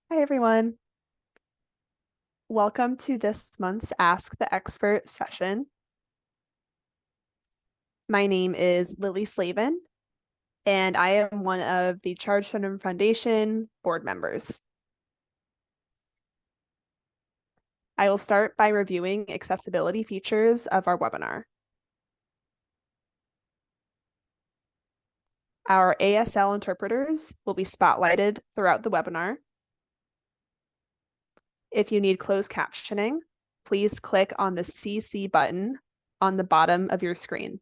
Hi, everyone. Welcome to this month's Ask the Expert session. My name is Lily Slavin, and I am one of the Charge Syndrome Foundation board members. I will start by reviewing accessibility features of our webinar. Our ASL interpreters will be spotlighted throughout the webinar. If you need closed captioning, please click on the CC button on the bottom of your screen.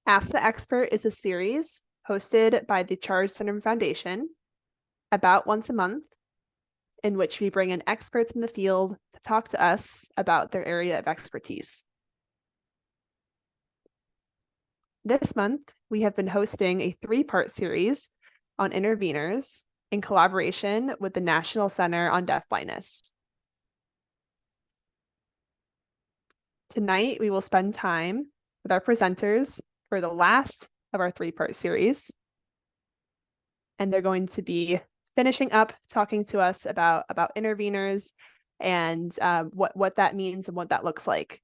Ask the Expert is a series hosted by the Charge Syndrome Foundation about once a month, in which we bring in experts in the field to talk to us about their area of expertise. This month, we have been hosting a three-part series on interveners in collaboration with the National Center on Deafblindness. Tonight, we will spend time with our presenters for the last of our three-part series, and they're going to be finishing up talking to us about interveners and what that means and what that looks like.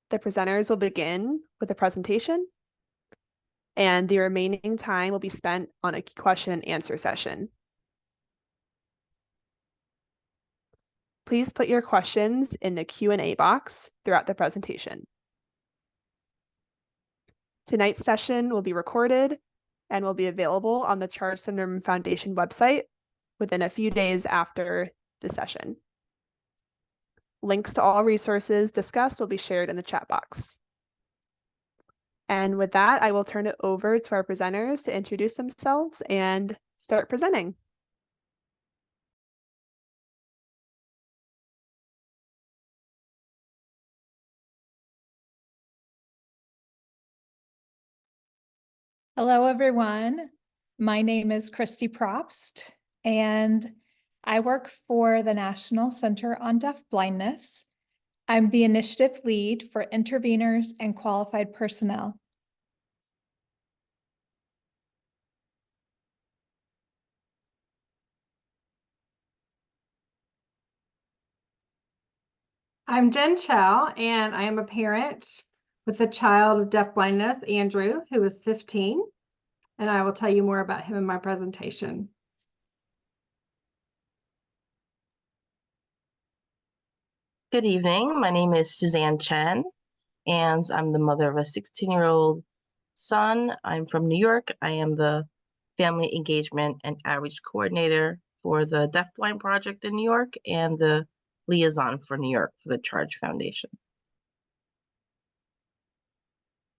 The presenters will begin with a presentation, and the remaining time will be spent on a question and answer session. Please put your questions in the Q&A box throughout the presentation. Tonight's session will be recorded and will be available on the Charge Syndrome Foundation website within a few days after the session. Links to all resources discussed will be shared in the chat box. And with that, I will turn it over to our presenters to introduce themselves and start presenting. Hello, everyone. My name is Kristi Probst, and I work for the National Center on Deafblindness. I'm the initiative lead for interveners and qualified personnel. I'm Jen Chow, and I am a parent with a child with deafblindness, Andrew, who is 15, and I will tell you more about him in my presentation. Good evening. My name is Suzanne Chen, and I'm the mother of a 16-year-old son. I'm from New York. I am the family engagement and outreach coordinator for the Deafblind Project in New York and the liaison for New York for the Charge Foundation.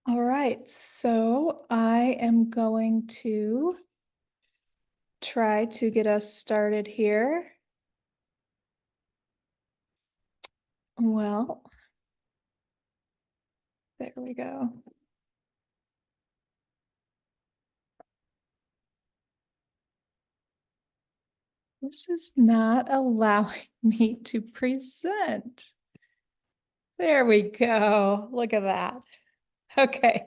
All right, so I am going to try to get us started here. Well, there we go. This is not allowing me to present. There we go. Look at that. Okay.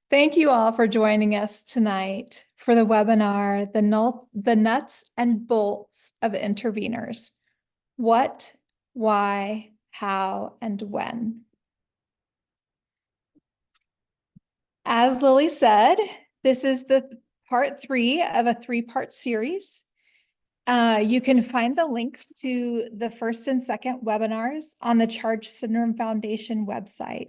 Thank you all for joining us tonight for the webinar, The Nuts and Bolts of Interveners. What, why, how, and when. As Lily said, this is the part 3 of a 3-part series. You can find the links to the first and second webinars on the Charge Syndrome Foundation website.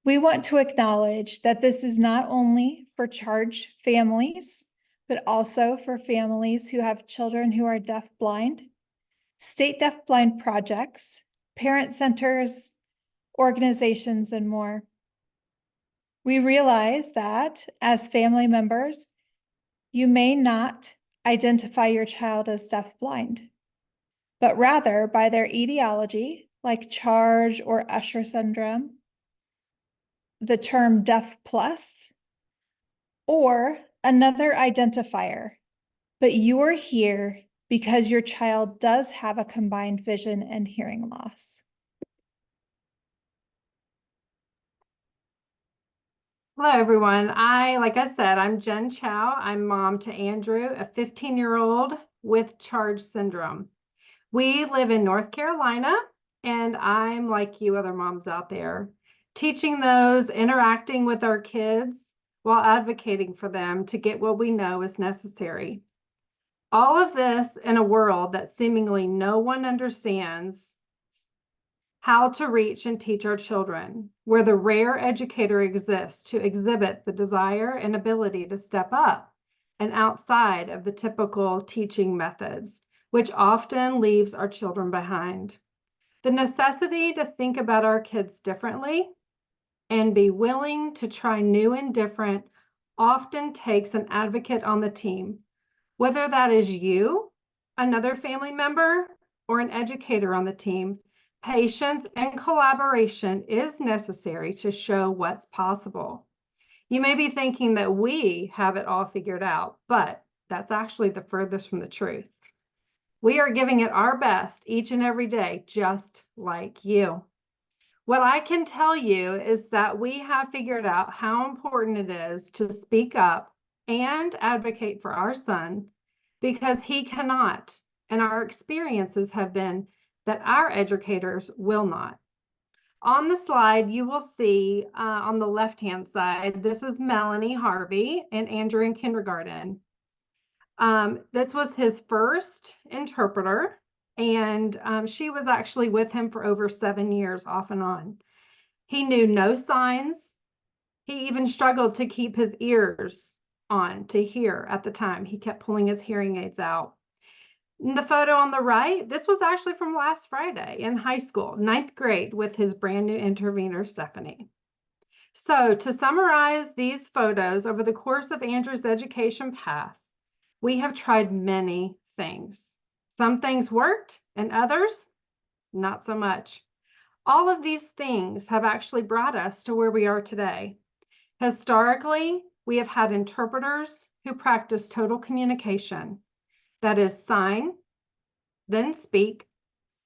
We want to acknowledge that this is not only for Charge families, but also for families who have children who are deafblind, state deafblind projects, parent centers, organizations, and more. We realize that as family members, you may not identify your child as deafblind, but rather by their etiology, like Charge or Usher syndrome, the term deaf plus, or another identifier, but you are here because your child does have a combined vision and hearing loss. Hello, everyone. Like I said, I'm Jen Chow. I'm mom to Andrew, a 15-year-old with Charge syndrome. We live in North Carolina, and I'm like you other moms out there, teaching those, interacting with our kids while advocating for them to get what we know is necessary. All of this in a world that seemingly no one understands how to reach and teach our children, where the rare educator exists to exhibit the desire and ability to step up and outside of the typical teaching methods, which often leaves our children behind. The necessity to think about our kids differently and be willing to try new and different often takes an advocate on the team, whether that is you, another family member, or an educator on the team. Patience and collaboration is necessary to show what's possible. You may be thinking that we have it all figured out, but that's actually the furthest from the truth. We are giving it our best each and every day, just like you. What I can tell you is that we have figured out how important it is to speak up and advocate for our son, because he cannot, and our experiences have been that our educators will not. On the slide, you will see on the left-hand side, this is Melanie Harvey and Andrew in kindergarten. This was his first interpreter, and she was actually with him for over 7 years off and on. He knew no signs. He even struggled to keep his ears on to hear at the time. He kept pulling his hearing aids out. In the photo on the right, this was actually from last Friday in high school, 9th grade, with his brand new intervener, Stephanie. So to summarize these photos over the course of Andrew's education path, we have tried many things. Some things worked and others, not so much. All of these things have actually brought us to where we are today. Historically, we have had interpreters who practice total communication. That is, sign, then speak,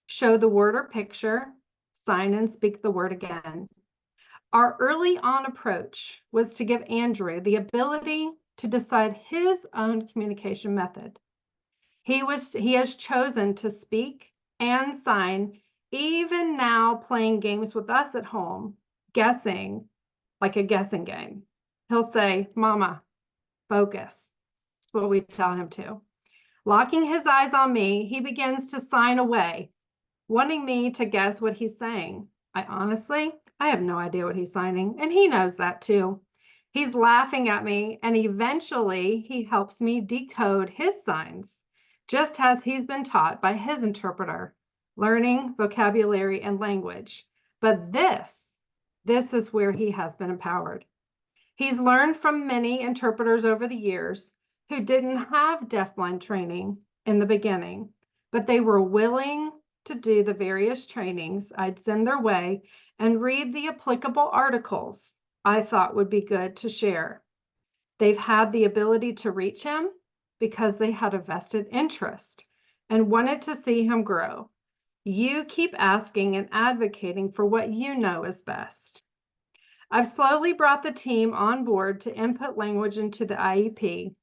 show the word or picture, sign and speak the word again. Our early on approach was to give Andrew the ability to decide his own communication method. He has chosen to speak and sign, even now playing games with us at home, guessing, like a guessing game. He'll say, "Mama, focus." That's what we tell him to. Locking his eyes on me, he begins to sign away, wanting me to guess what he's saying. I have no idea what he's signing, and he knows that too. He's laughing at me, and eventually he helps me decode his signs, just as he's been taught by his interpreter, learning vocabulary and language. But this is where he has been empowered. He's learned from many interpreters over the years who didn't have deafblind training in the beginning, but they were willing to do the various trainings I'd send their way and read the applicable articles I thought would be good to share. They've had the ability to reach him because they had a vested interest and wanted to see him grow. You keep asking and advocating for what you know is best. I've slowly brought the team on board to input language into the IEP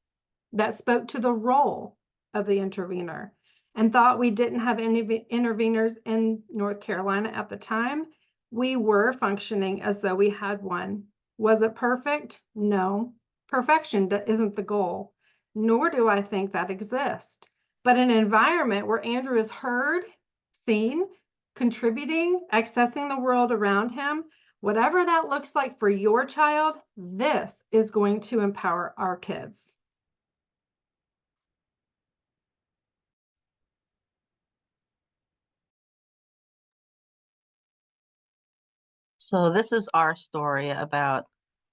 that spoke to the role of the intervener, and thought we didn't have any interveners in North Carolina at the time. We were functioning as though we had one. Was it perfect? No. Perfection isn't the goal, nor do I think that exists. But an environment where Andrew is heard, seen, contributing, accessing the world around him, whatever that looks like for your child, this is going to empower our kids. So this is our story about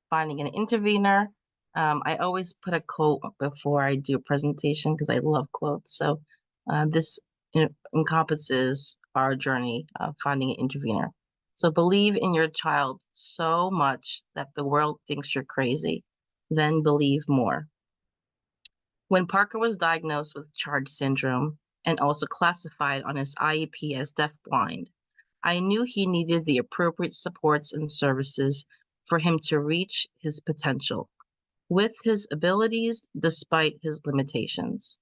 finding an intervener. I always put a quote before I do a presentation because I love quotes. So this encompasses our journey of finding an intervener. So believe in your child so much that the world thinks you're crazy, then believe more. When Parker was diagnosed with Charge syndrome and also classified on his IEP as deafblind, I knew he needed the appropriate supports and services for him to reach his potential with his abilities despite his limitations.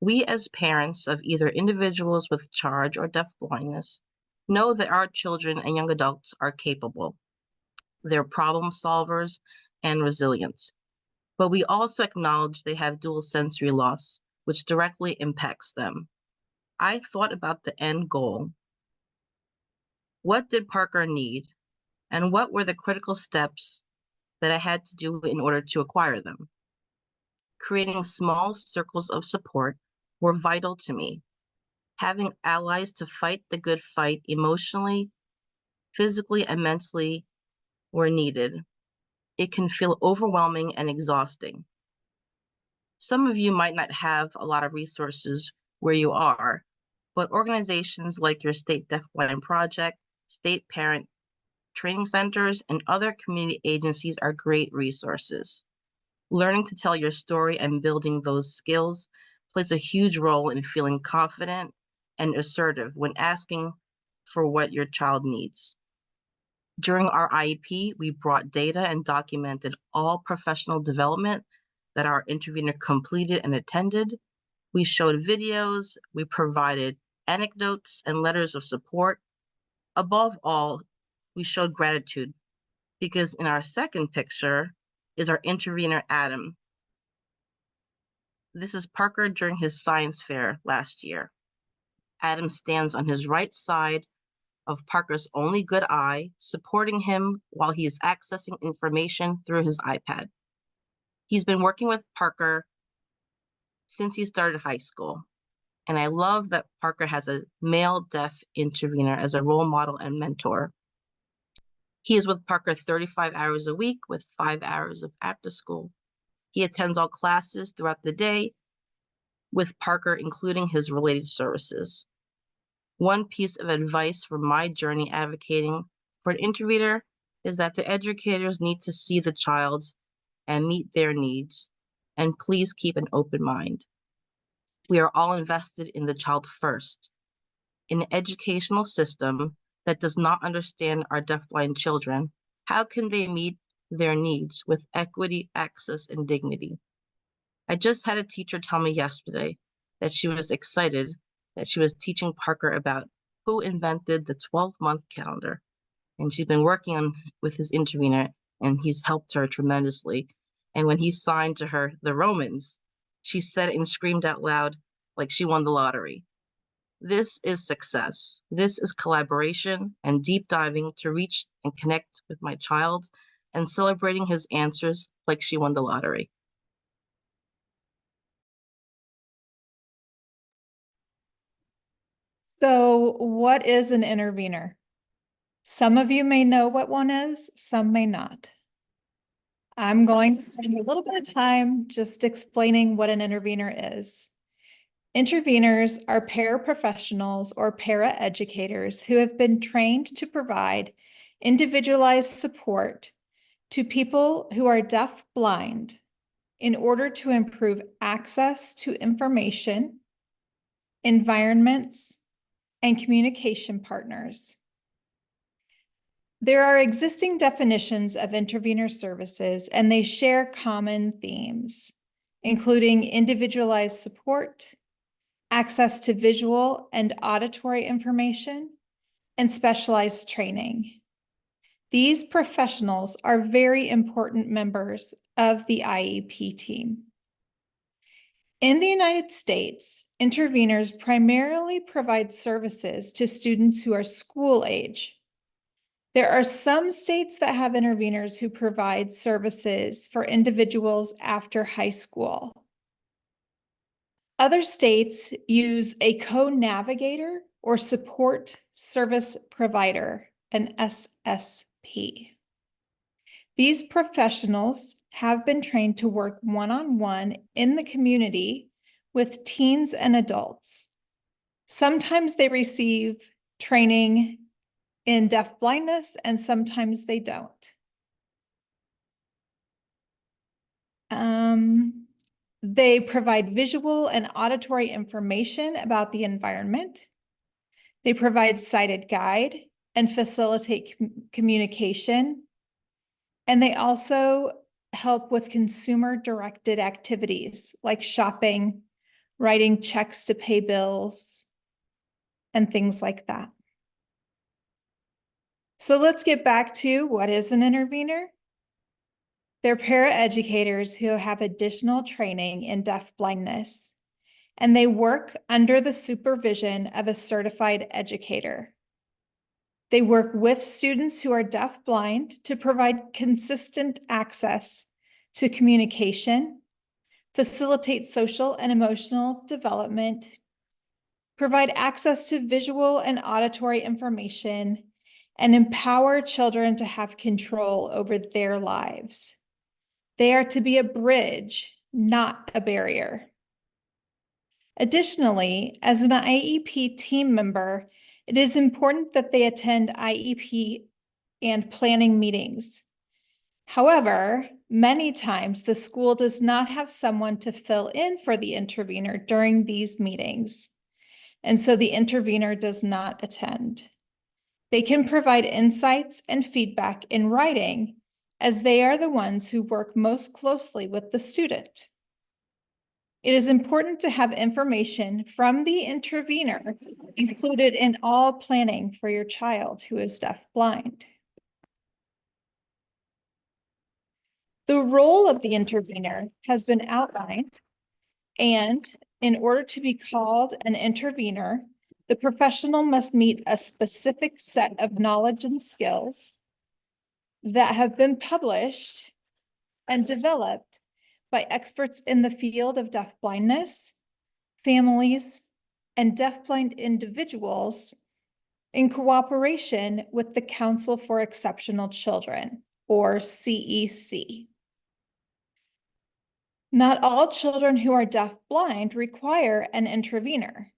We as parents of either individuals with charge or deafblindness know that our children and young adults are capable. They're problem solvers and resilient. But we also acknowledge they have dual sensory loss, which directly impacts them. I thought about the end goal. What did Parker need? And what were the critical steps that I had to do in order to acquire them? Creating small circles of support were vital to me. Having allies to fight the good fight emotionally, physically, and mentally were needed. It can feel overwhelming and exhausting. Some of you might not have a lot of resources where you are, but organizations like your State Deafblind Project, State Parent Training Centers, and other community agencies are great resources. Learning to tell your story and building those skills plays a huge role in feeling confident and assertive when asking for what your child needs. During our IEP, we brought data and documented all professional development that our intervener completed and attended. We showed videos, we provided anecdotes and letters of support. Above all, we showed gratitude because in our second picture is our intervener, Adam. This is Parker during his science fair last year. Adam stands on his right side of Parker's only good eye, supporting him while he is accessing information through his iPad. He's been working with Parker since he started high school, and I love that Parker has a male deaf intervener as a role model and mentor. He is with Parker 35 hours a week with 5 hours of after school. He attends all classes throughout the day with Parker, including his related services. One piece of advice from my journey advocating for an intervener is that the educators need to see the child and meet their needs, and please keep an open mind. We are all invested in the child first. In an educational system that does not understand our deafblind children, how can they meet their needs with equity, access, and dignity? I just had a teacher tell me yesterday that she was excited that she was teaching Parker about who invented the 12-month calendar. And she's been working with his intervener, and he's helped her tremendously. And when he signed to her the Romans, she said it and screamed out loud like she won the lottery. This is success. This is collaboration and deep diving to reach and connect with my child and celebrating his answers like she won the lottery. So what is an intervener? Some of you may know what one is, some may not. I'm going to spend a little bit of time just explaining what an intervener is. Interveners are paraprofessionals or paraeducators who have been trained to provide individualized support to people who are deaf-blind in order to improve access to information, environments, and communication partners. There are existing definitions of intervener services, and they share common themes, including individualized support, access to visual and auditory information, and specialized training. These professionals are very important members of the IEP team. In the United States, interveners primarily provide services to students who are school age. There are some states that have interveners who provide services for individuals after high school. Other states use a co-navigator or support service provider, an SSP. These professionals have been trained to work one-on-one in the community with teens and adults. Sometimes they receive training in deafblindness, and sometimes they don't. They provide visual and auditory information about the environment. They provide sighted guide and facilitate communication. And they also help with consumer-directed activities like shopping, writing checks to pay bills, and things like that. So let's get back to what is an intervener. They're paraeducators who have additional training in deafblindness, and they work under the supervision of a certified educator. They work with students who are deafblind to provide consistent access to communication, facilitate social and emotional development, provide access to visual and auditory information, and empower children to have control over their lives. They are to be a bridge, not a barrier. Additionally, as an IEP team member, it is important that they attend IEP and planning meetings. However, many times the school does not have someone to fill in for the intervener during these meetings, and so the intervener does not attend. They can provide insights and feedback in writing, as they are the ones who work most closely with the student. It is important to have information from the intervener included in all planning for your child who is deafblind. The role of the intervener has been outlined, and in order to be called an intervener, the professional must meet a specific set of knowledge and skills that have been published and developed by experts in the field of deafblindness, families, and deafblind individuals in cooperation with the Council for Exceptional Children, or CEC. Not all children who are deafblind require an intervener,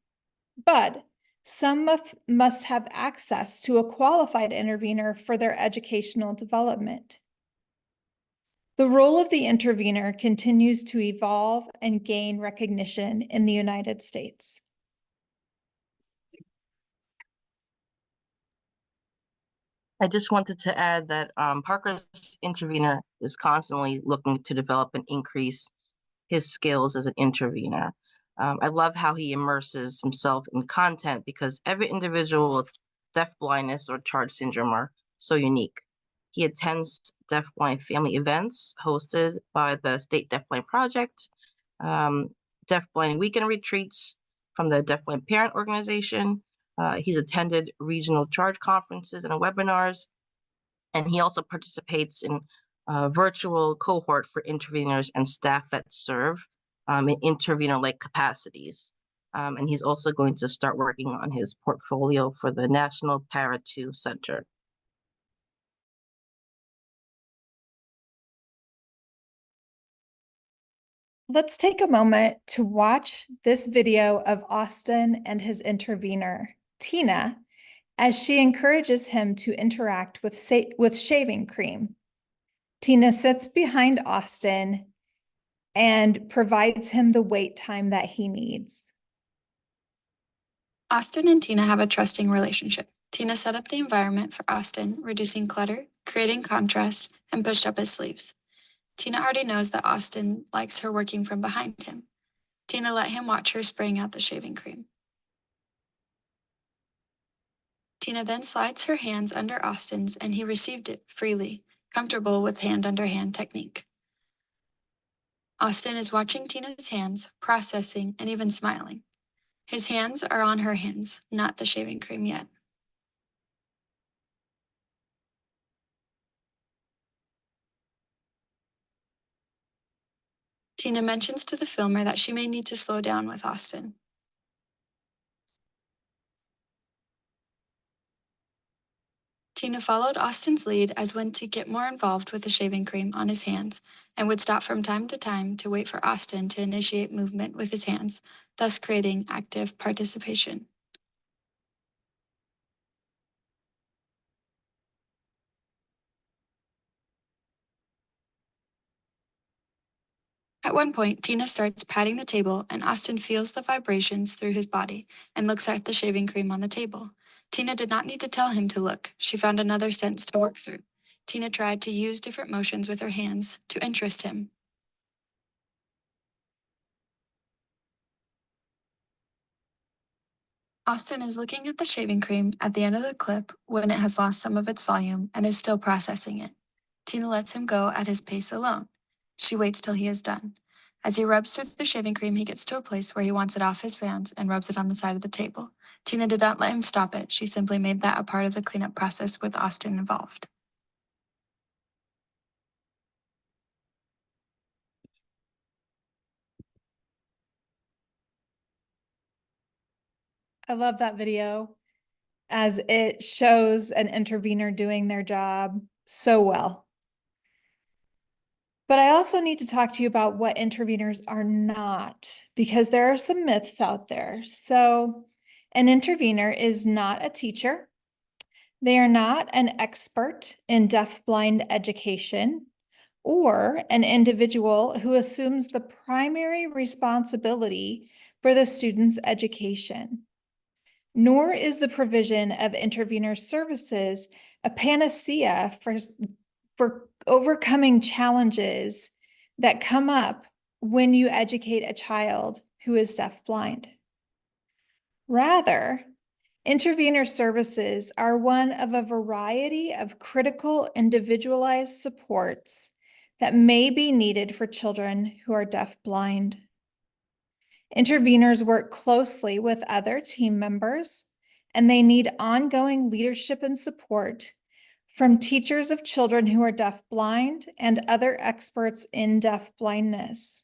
but some must have access to a qualified intervener for their educational development. The role of the intervener continues to evolve and gain recognition in the United States. I just wanted to add that Parker's intervener is constantly looking to develop and increase his skills as an intervener. I love how he immerses himself in content because every individual with deafblindness or CHARGE syndrome are so unique. He attends deafblind family events hosted by the State Deafblind Project, deafblind weekend retreats from the Deafblind Parent Organization. He's attended regional CHARGE conferences and webinars, and he also participates in a virtual cohort for interveners and staff that serve in intervener-like capacities. And he's also going to start working on his portfolio for the National Para2 Center. Let's take a moment to watch this video of Austin and his intervener, Tina, as she encourages him to interact with shaving cream. Tina sits behind Austin and provides him the wait time that he needs. Austin and Tina have a trusting relationship. Tina set up the environment for Austin, reducing clutter, creating contrast, and pushed up his sleeves. Tina already knows that Austin likes her working from behind him. Tina let him watch her spraying out the shaving cream. Tina then slides her hands under Austin's, and he received it freely, comfortable with hand-under-hand technique. Austin is watching Tina's hands, processing, and even smiling. His hands are on her hands, not the shaving cream yet. Tina mentions to the filmer that she may need to slow down with Austin. Tina followed Austin's lead as when to get more involved with the shaving cream on his hands and would stop from time to wait for Austin to initiate movement with his hands, thus creating active participation. At one point, Tina starts patting the table and Austin feels the vibrations through his body and looks at the shaving cream on the table. Tina did not need to tell him to look. She found another sense to work through. Tina tried to use different motions with her hands to interest him. Austin is looking at the shaving cream at the end of the clip when it has lost some of its volume and is still processing it. Tina lets him go at his pace alone. She waits till he is done. As he rubs through the shaving cream, he gets to a place where he wants it off his hands and rubs it on the side of the table. Tina did not let him stop it. She simply made that a part of the cleanup process with Austin involved. I love that video as it shows an intervener doing their job so well. But I also need to talk to you about what interveners are not, because there are some myths out there. So an intervener is not a teacher. They are not an expert in deafblind education or an individual who assumes the primary responsibility for the student's education. Nor is the provision of intervener services a panacea for overcoming challenges that come up when you educate a child who is deafblind. Rather, intervener services are one of a variety of critical individualized supports that may be needed for children who are deafblind. Interveners work closely with other team members, and they need ongoing leadership and support from teachers of children who are deafblind and other experts in deafblindness.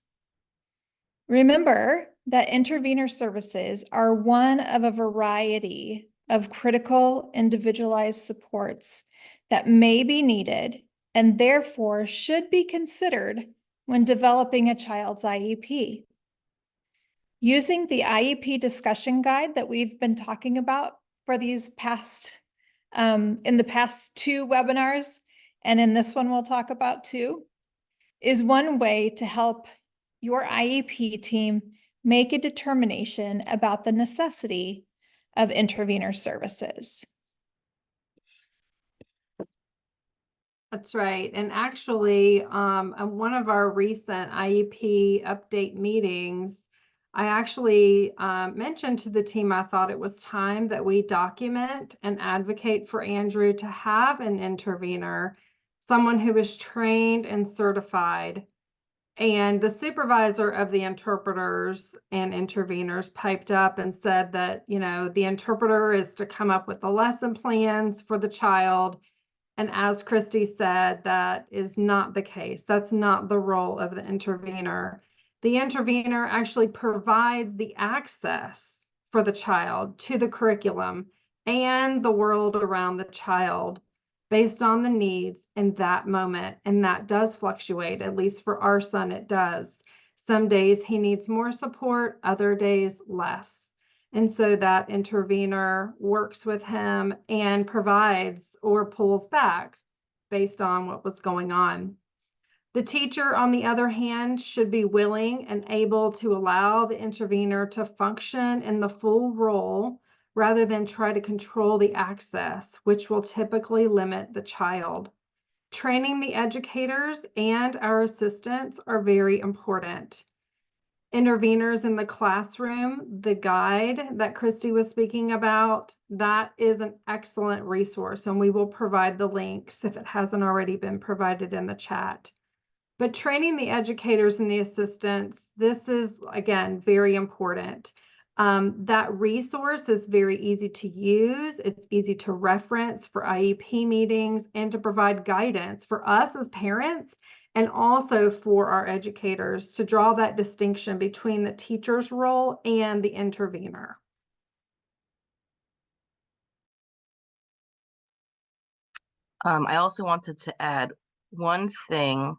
Remember that intervener services are one of a variety of critical individualized supports that may be needed and therefore should be considered when developing a child's IEP. Using the IEP discussion guide that we've been talking about for these past, in the past 2 webinars, and in this one we'll talk about too, is one way to help your IEP team make a determination about the necessity of intervener services. That's right. And actually, on one of our recent IEP update meetings, I actually mentioned to the team I thought it was time that we document and advocate for Andrew to have an intervener, someone who is trained and certified. And the supervisor of the interpreters and interveners piped up and said that, you know, the interpreter is to come up with the lesson plans for the child. And as Kristi said, that is not the case. That's not the role of the intervener. The intervener actually provides the access for the child to the curriculum and the world around the child based on the needs in that moment. And that does fluctuate, at least for our son, it does. Some days he needs more support, other days less. And so that intervener works with him and provides or pulls back based on what was going on. The teacher, on the other hand, should be willing and able to allow the intervener to function in the full role rather than try to control the access, which will typically limit the child. Training the educators and our assistants are very important. Interveners in the classroom, the guide that Kristi was speaking about, that is an excellent resource, and we will provide the links if it hasn't already been provided in the chat. But training the educators and the assistants, this is, again, very important. That resource is very easy to use. It's easy to reference for IEP meetings and to provide guidance for us as parents and also for our educators to draw that distinction between the teacher's role and the intervener. I also wanted to add one thing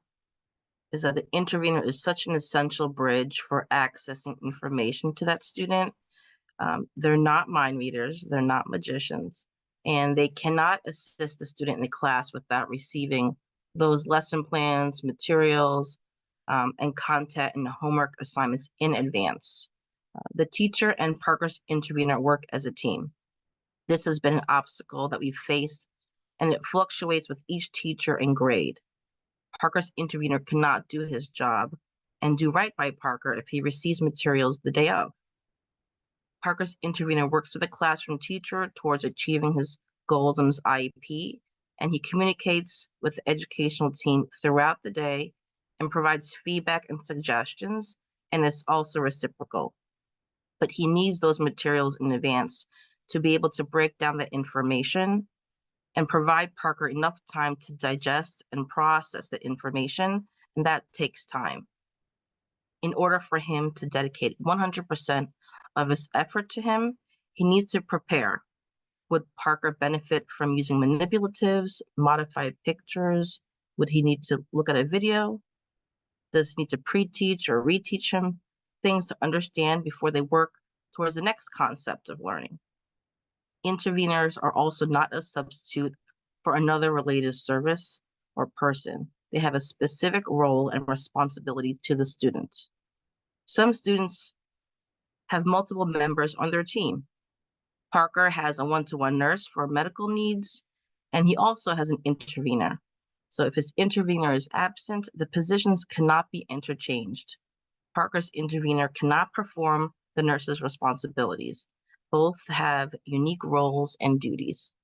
is that the intervener is such an essential bridge for accessing information to that student. They're not mind readers, they're not magicians, and they cannot assist the student in the class without receiving those lesson plans, materials, and content and homework assignments in advance. The teacher and Parker's intervener work as a team. This has been an obstacle that we've faced and it fluctuates with each teacher and grade. Parker's intervener cannot do his job and do right by Parker if he receives materials the day of. Parker's intervener works with a classroom teacher towards achieving his goals in his IEP, and he communicates with the educational team throughout the day and provides feedback and suggestions, and it's also reciprocal. But he needs those materials in advance to be able to break down that information and provide Parker enough time to digest and process the information, and that takes time. In order for him to dedicate 100% of his effort to him, he needs to prepare. Would Parker benefit from using manipulatives, modified pictures? Would he need to look at a video? Does he need to pre-teach or reteach him things to understand before they work towards the next concept of learning? Interveners are also not a substitute for another related service or person. They have a specific role and responsibility to the students. Some students have multiple members on their team. Parker has a one-to-one nurse for medical needs, and he also has an intervener. So if his intervener is absent, the positions cannot be interchanged. Parker's intervener cannot perform the nurse's responsibilities. Both have unique roles and duties.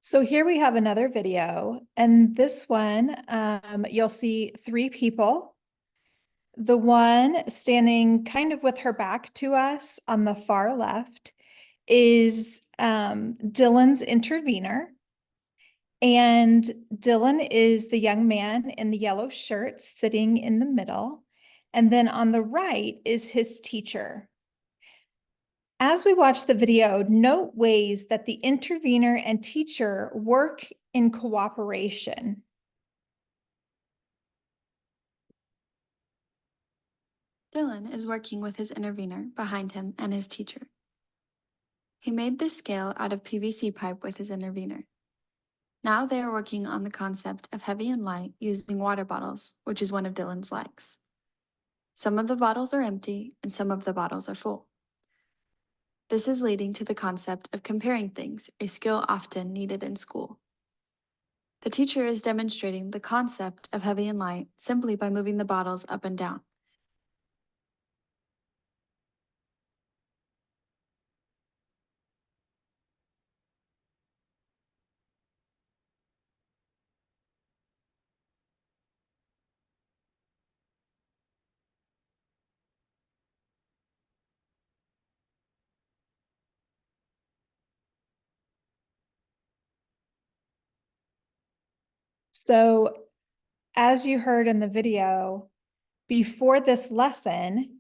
So here we have another video, and this one, you'll see three people. The one standing kind of with her back to us on the far left is Dylan's intervener. And Dylan is the young man in the yellow shirt sitting in the middle. And then on the right is his teacher. As we watch the video, note ways that the intervener and teacher work in cooperation. Dylan is working with his intervener behind him and his teacher. He made this scale out of PVC pipe with his intervener. Now they are working on the concept of heavy and light using water bottles, which is one of Dylan's likes. Some of the bottles are empty and some of the bottles are full. This is leading to the concept of comparing things, a skill often needed in school. The teacher is demonstrating the concept of heavy and light simply by moving the bottles up and down. So as you heard in the video, before this lesson,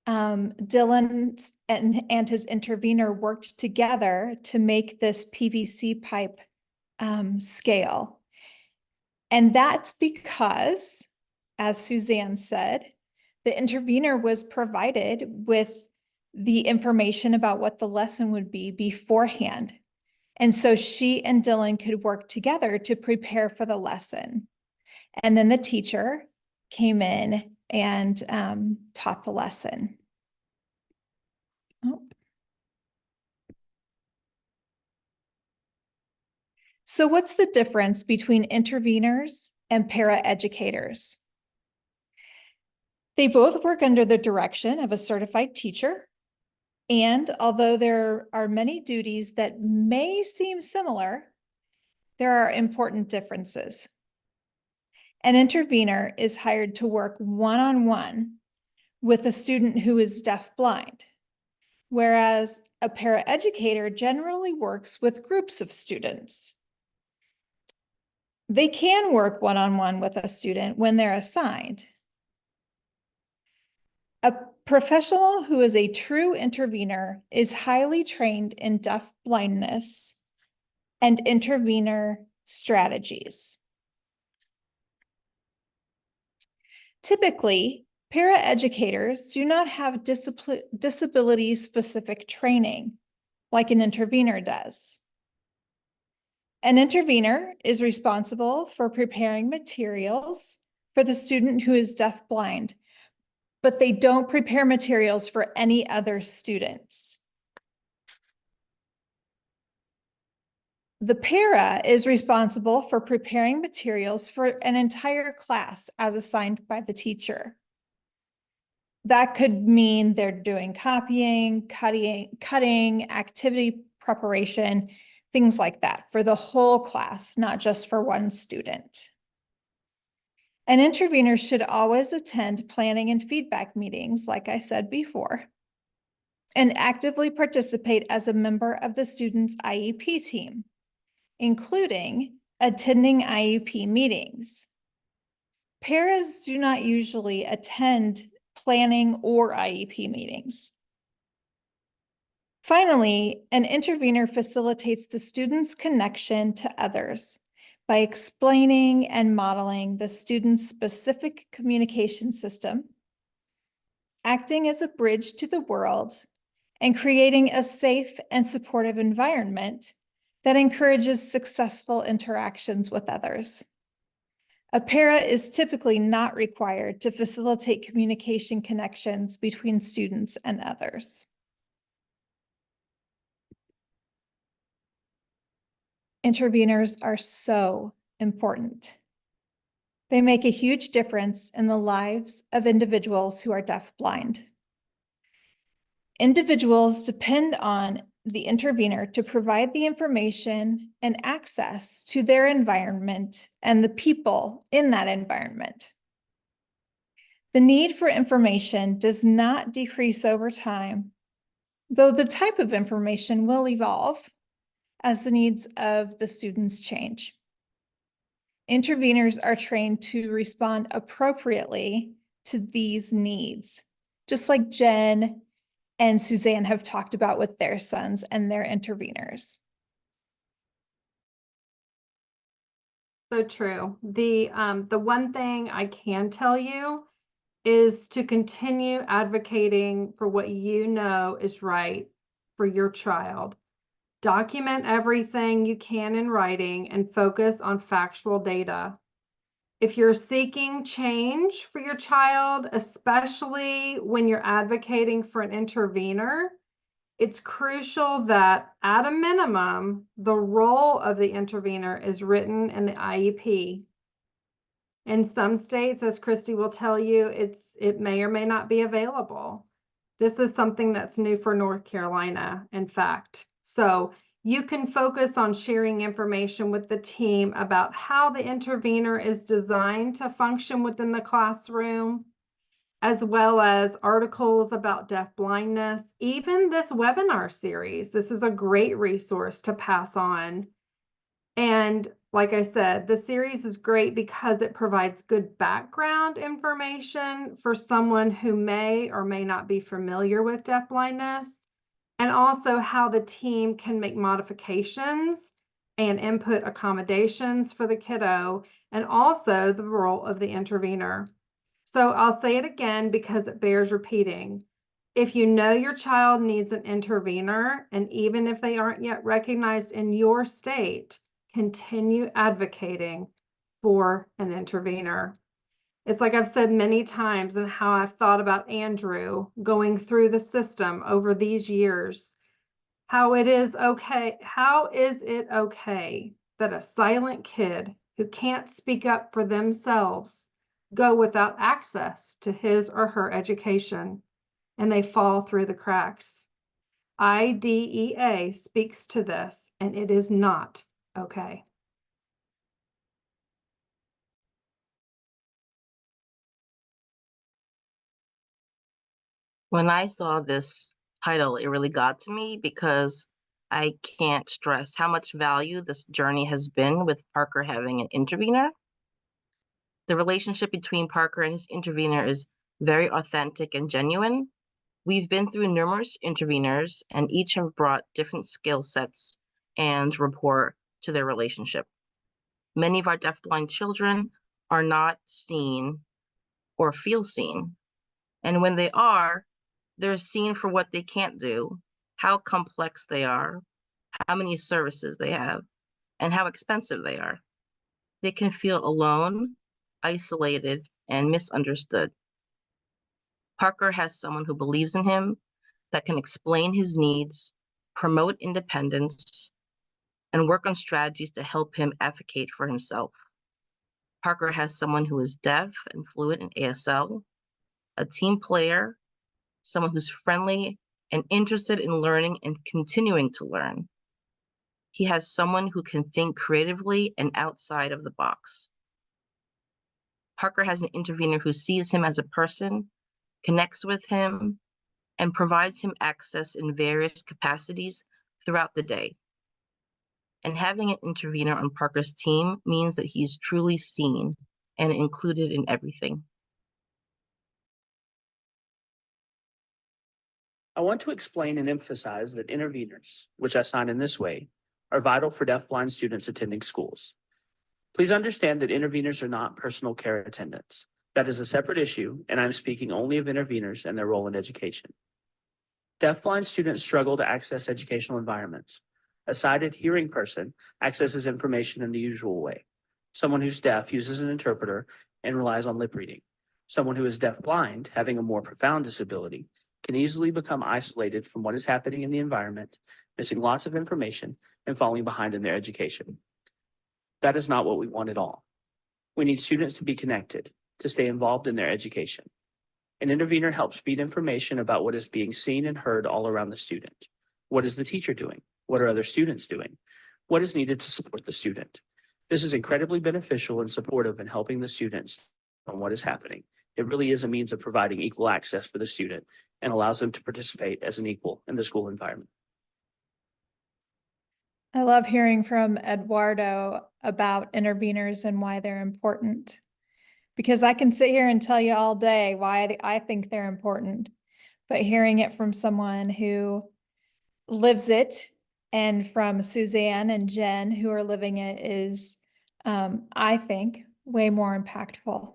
Dylan and his intervener worked together to make this PVC pipe scale. And that's because, as Suzanne said, the intervener was provided with the information about what the lesson would be beforehand. And so she and Dylan could work together to prepare for the lesson. And then the teacher came in and taught the lesson. Oh. So what's the difference between interveners and paraeducators? They both work under the direction of a certified teacher. And although there are many duties that may seem similar, there are important differences. An intervener is hired to work one-on-one with a student who is deafblind, whereas a paraeducator generally works with groups of students. They can work one-on-one with a student when they're assigned. A professional who is a true intervener is highly trained in deafblindness and intervener strategies. Typically, paraeducators do not have disability-specific training like an intervener does. An intervener is responsible for preparing materials for the student who is deafblind, but they don't prepare materials for any other students. The para is responsible for preparing materials for an entire class as assigned by the teacher. That could mean they're doing copying, cutting, activity preparation, things like that for the whole class, not just for one student. An intervener should always attend planning and feedback meetings, like I said before, and actively participate as a member of the student's IEP team, including attending IEP meetings. Paras do not usually attend planning or IEP meetings. Finally, an intervener facilitates the student's connection to others by explaining and modeling the student's specific communication system, acting as a bridge to the world, and creating a safe and supportive environment that encourages successful interactions with others. A para is typically not required to facilitate communication connections between students and others. Interveners are so important. They make a huge difference in the lives of individuals who are deafblind. Individuals depend on the intervener to provide the information and access to their environment and the people in that environment. The need for information does not decrease over time, though the type of information will evolve as the needs of the students change. Interveners are trained to respond appropriately to these needs, just like Jen and Suzanne have talked about with their sons and their interveners. So true. The one thing I can tell you is to continue advocating for what you know is right for your child. Document everything you can in writing and focus on factual data. If you're seeking change for your child, especially when you're advocating for an intervener, it's crucial that at a minimum, the role of the intervener is written in the IEP. In some states, as Kristi will tell you, it may or may not be available. This is something that's new for North Carolina, in fact. So you can focus on sharing information with the team about how the intervener is designed to function within the classroom, as well as articles about deafblindness, even this webinar series. This is a great resource to pass on. And like I said, the series is great because it provides good background information for someone who may or may not be familiar with deafblindness, and also how the team can make modifications and input accommodations for the kiddo, and also the role of the intervener. So I'll say it again because it bears repeating. If you know your child needs an intervener, and even if they aren't yet recognized in your state, continue advocating for an intervener. It's like I've said many times, and how I've thought about Andrew going through the system over these years. How is it okay that a silent kid who can't speak up for themselves go without access to his or her education, and they fall through the cracks? IDEA speaks to this, and it is not okay. When I saw this title, it really got to me because I can't stress how much value this journey has been with Parker having an intervener. The relationship between Parker and his intervener is very authentic and genuine. We've been through numerous interveners, and each have brought different skill sets and rapport to their relationship. Many of our deafblind children are not seen or feel seen. And when they are, they're seen for what they can't do, how complex they are, how many services they have, and how expensive they are. They can feel alone, isolated, and misunderstood. Parker has someone who believes in him, that can explain his needs, promote independence, and work on strategies to help him advocate for himself. Parker has someone who is deaf and fluent in ASL, a team player, someone who's friendly and interested in learning and continuing to learn. He has someone who can think creatively and outside of the box. Parker has an intervener who sees him as a person, connects with him, and provides him access in various capacities throughout the day. And having an intervener on Parker's team means that he's truly seen and included in everything. I want to explain and emphasize that interveners, which I sign in this way, are vital for deafblind students attending schools. Please understand that interveners are not personal care attendants. That is a separate issue, and I'm speaking only of interveners and their role in education. Deafblind students struggle to access educational environments. A sighted hearing person accesses information in the usual way. Someone who's deaf uses an interpreter and relies on lip reading. Someone who is deafblind, having a more profound disability, can easily become isolated from what is happening in the environment, missing lots of information, and falling behind in their education. That is not what we want at all. We need students to be connected, to stay involved in their education. An intervener helps feed information about what is being seen and heard all around the student. What is the teacher doing? What are other students doing? What is needed to support the student? This is incredibly beneficial and supportive in helping the students on what is happening. It really is a means of providing equal access for the student and allows them to participate as an equal in the school environment. I love hearing from Eduardo about interveners and why they're important, because I can sit here and tell you all day why I think they're important, but hearing it from someone who lives it and from Suzanne and Jen who are living it is, I think, way more impactful.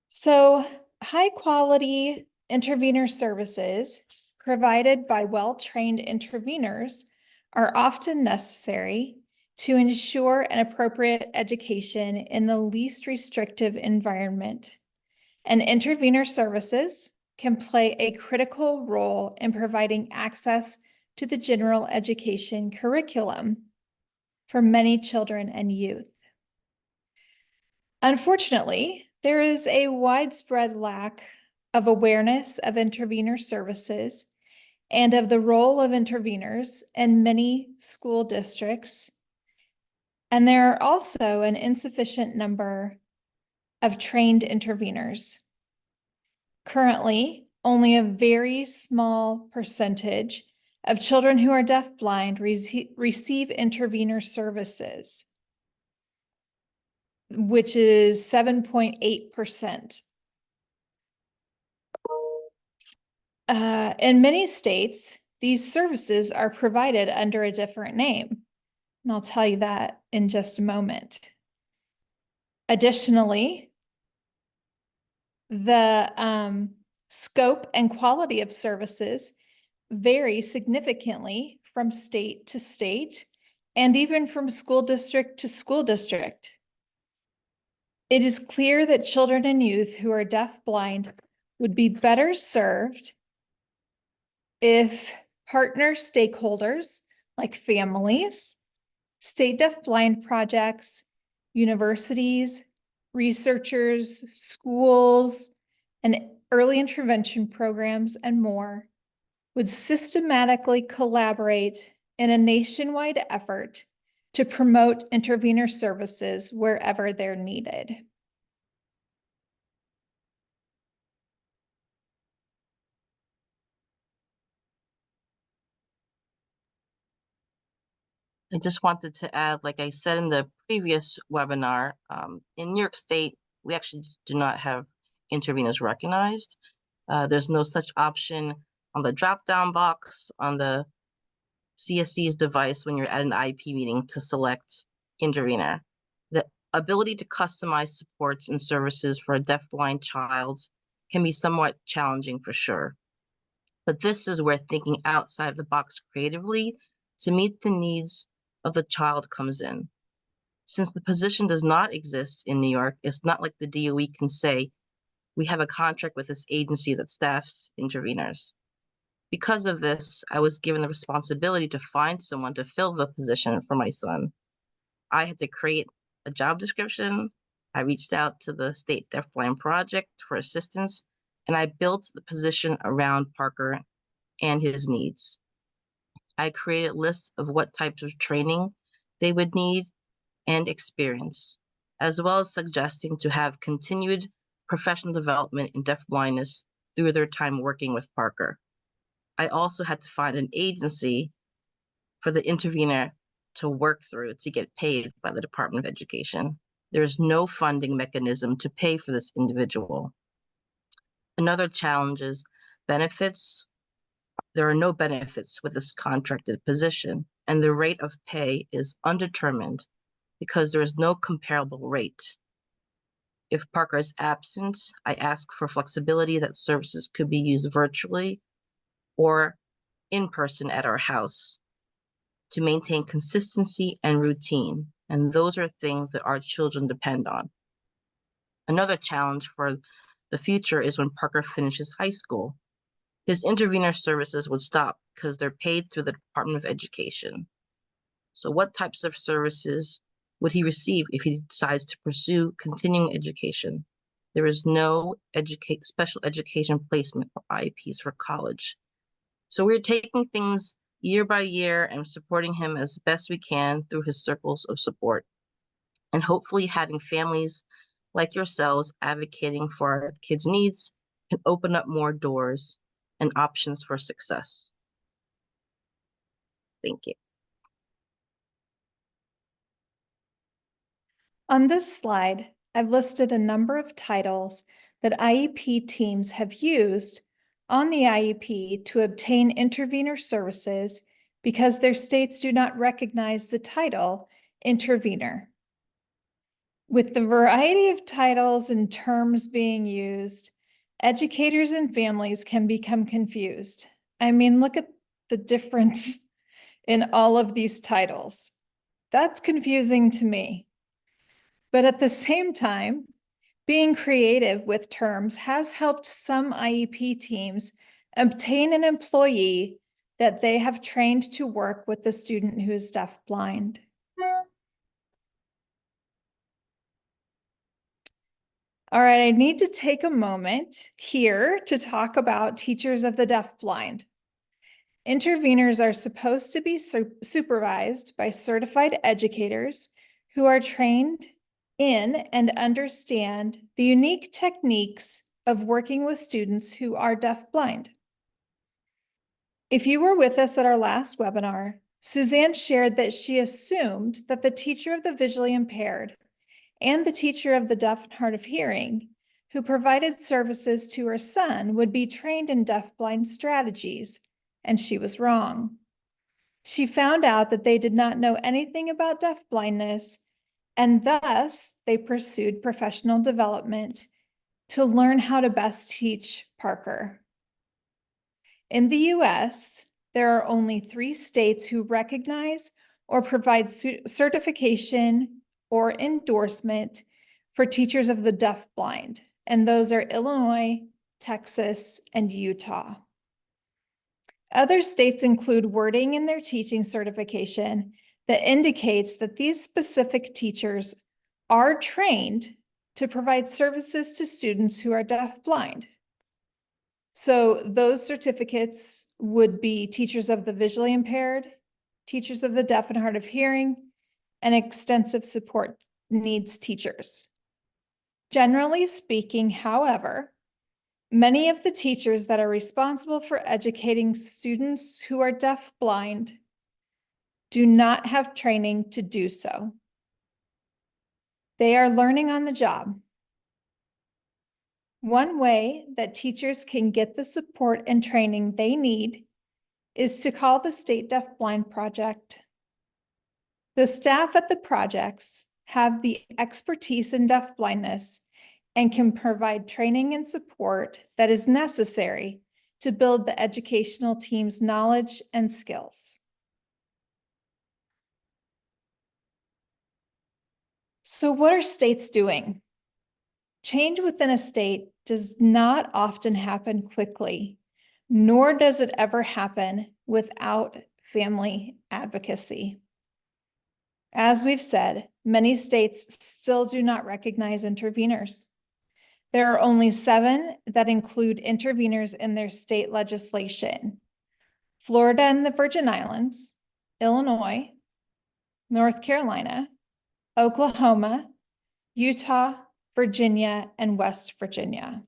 So high quality intervener services provided by well-trained interveners are often necessary to ensure an appropriate education in the least restrictive environment. And intervener services can play a critical role in providing access to the general education curriculum for many children and youth. Unfortunately, there is a widespread lack of awareness of intervener services and of the role of interveners in many school districts. And there are also an insufficient number of trained interveners. Currently, only a very small percentage of children who are deafblind receive intervener services, which is 7.8%. In many states, these services are provided under a different name, and I'll tell you that in just a moment. Additionally, the scope and quality of services vary significantly from state to state and even from school district to school district. It is clear that children and youth who are deafblind would be better served if partner stakeholders like families, state deafblind projects, universities, researchers, schools, and early intervention programs, and more would systematically collaborate in a nationwide effort to promote intervener services wherever they're needed. I just wanted to add, like I said in the previous webinar, in New York State, we actually do not have interveners recognized. There's no such option on the drop-down box on the CSC's device when you're at an IP meeting to select intervener. The ability to customize supports and services for a deafblind child can be somewhat challenging for sure. But this is where thinking outside of the box creatively to meet the needs of the child comes in. Since the position does not exist in New York, it's not like the DOE can say, we have a contract with this agency that staffs interveners. Because of this, I was given the responsibility to find someone to fill the position for my son. I had to create a job description. I reached out to the State Deafblind Project for assistance, and I built the position around Parker and his needs. I created lists of what types of training they would need and experience, as well as suggesting to have continued professional development in deafblindness through their time working with Parker. I also had to find an agency for the intervener to work through to get paid by the Department of Education. There is no funding mechanism to pay for this individual. Another challenge is benefits. There are no benefits with this contracted position, and the rate of pay is undetermined because there is no comparable rate. If Parker is absent, I ask for flexibility that services could be used virtually or in person at our house to maintain consistency and routine. And those are things that our children depend on. Another challenge for the future is when Parker finishes high school. His intervener services would stop because they're paid through the Department of Education. So what types of services would he receive if he decides to pursue continuing education? There is no special education placement or IEPs for college. So we're taking things year by year and supporting him as best we can through his circles of support, and hopefully having families like yourselves advocating for our kids' needs can open up more doors and options for success. Thank you. On this slide, I've listed a number of titles that IEP teams have used on the IEP to obtain intervener services because their states do not recognize the title intervener. With the variety of titles and terms being used, educators and families can become confused. I mean, look at the difference in all of these titles. That's confusing to me. But at the same time, being creative with terms has helped some IEP teams obtain an employee that they have trained to work with the student who is deafblind. All right, I need to take a moment here to talk about teachers of the deafblind. Interveners are supposed to be supervised by certified educators who are trained in and understand the unique techniques of working with students who are deafblind. If you were with us at our last webinar, Suzanne shared that she assumed that the teacher of the visually impaired and the teacher of the deaf and hard of hearing who provided services to her son would be trained in deafblind strategies, and she was wrong. She found out that they did not know anything about deafblindness, and thus they pursued professional development to learn how to best teach Parker. In the US, there are only 3 states who recognize or provide certification or endorsement for teachers of the deafblind, and those are Illinois, Texas, and Utah. Other states include wording in their teaching certification that indicates that these specific teachers are trained to provide services to students who are deafblind. So those certificates would be teachers of the visually impaired, teachers of the deaf and hard of hearing, and extensive support needs teachers. Generally speaking, however, many of the teachers that are responsible for educating students who are deafblind do not have training to do so. They are learning on the job. One way that teachers can get the support and training they need is to call the State Deafblind Project. The staff at the projects have the expertise in deafblindness and can provide training and support that is necessary to build the educational team's knowledge and skills. So what are states doing? Change within a state does not often happen quickly, nor does it ever happen without family advocacy. As we've said, many states still do not recognize interveners. There are only 7 that include interveners in their state legislation: Florida and the Virgin Islands, Illinois, North Carolina, Oklahoma, Utah, Virginia, and West Virginia.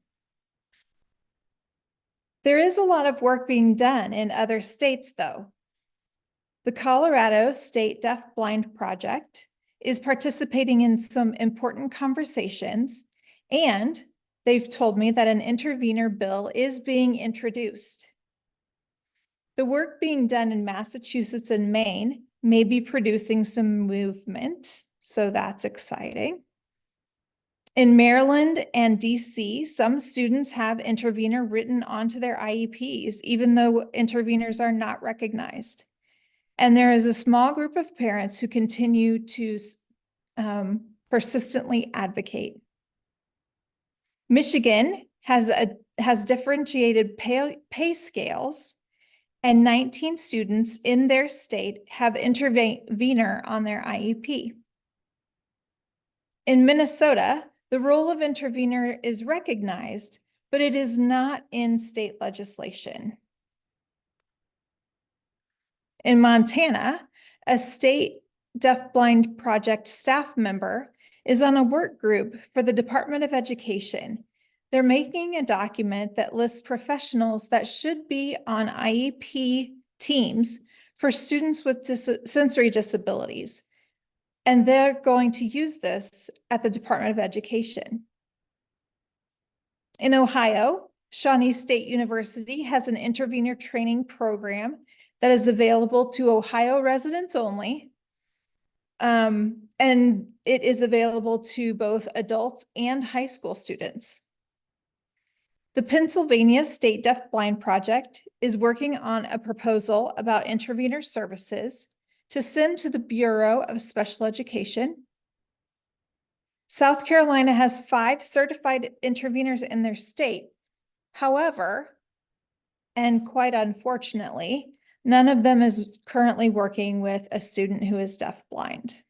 There is a lot of work being done in other states, though. The Colorado State Deafblind Project is participating in some important conversations, and they've told me that an intervener bill is being introduced. The work being done in Massachusetts and Maine may be producing some movement, so that's exciting. In Maryland and DC, some students have intervener written onto their IEPs, even though interveners are not recognized. And there is a small group of parents who continue to persistently advocate. Michigan has differentiated pay scales, and 19 students in their state have intervener on their IEP. In Minnesota, the role of intervener is recognized, but it is not in state legislation. In Montana, a state deafblind project staff member is on a work group for the Department of Education. They're making a document that lists professionals that should be on IEP teams for students with sensory disabilities. And they're going to use this at the Department of Education. In Ohio, Shawnee State University has an intervener training program that is available to Ohio residents only. And it is available to both adults and high school students. The Pennsylvania State Deafblind Project is working on a proposal about intervener services to send to the Bureau of Special Education. South Carolina has 5 certified interveners in their state. However, and quite unfortunately, none of them is currently working with a student who is deafblind.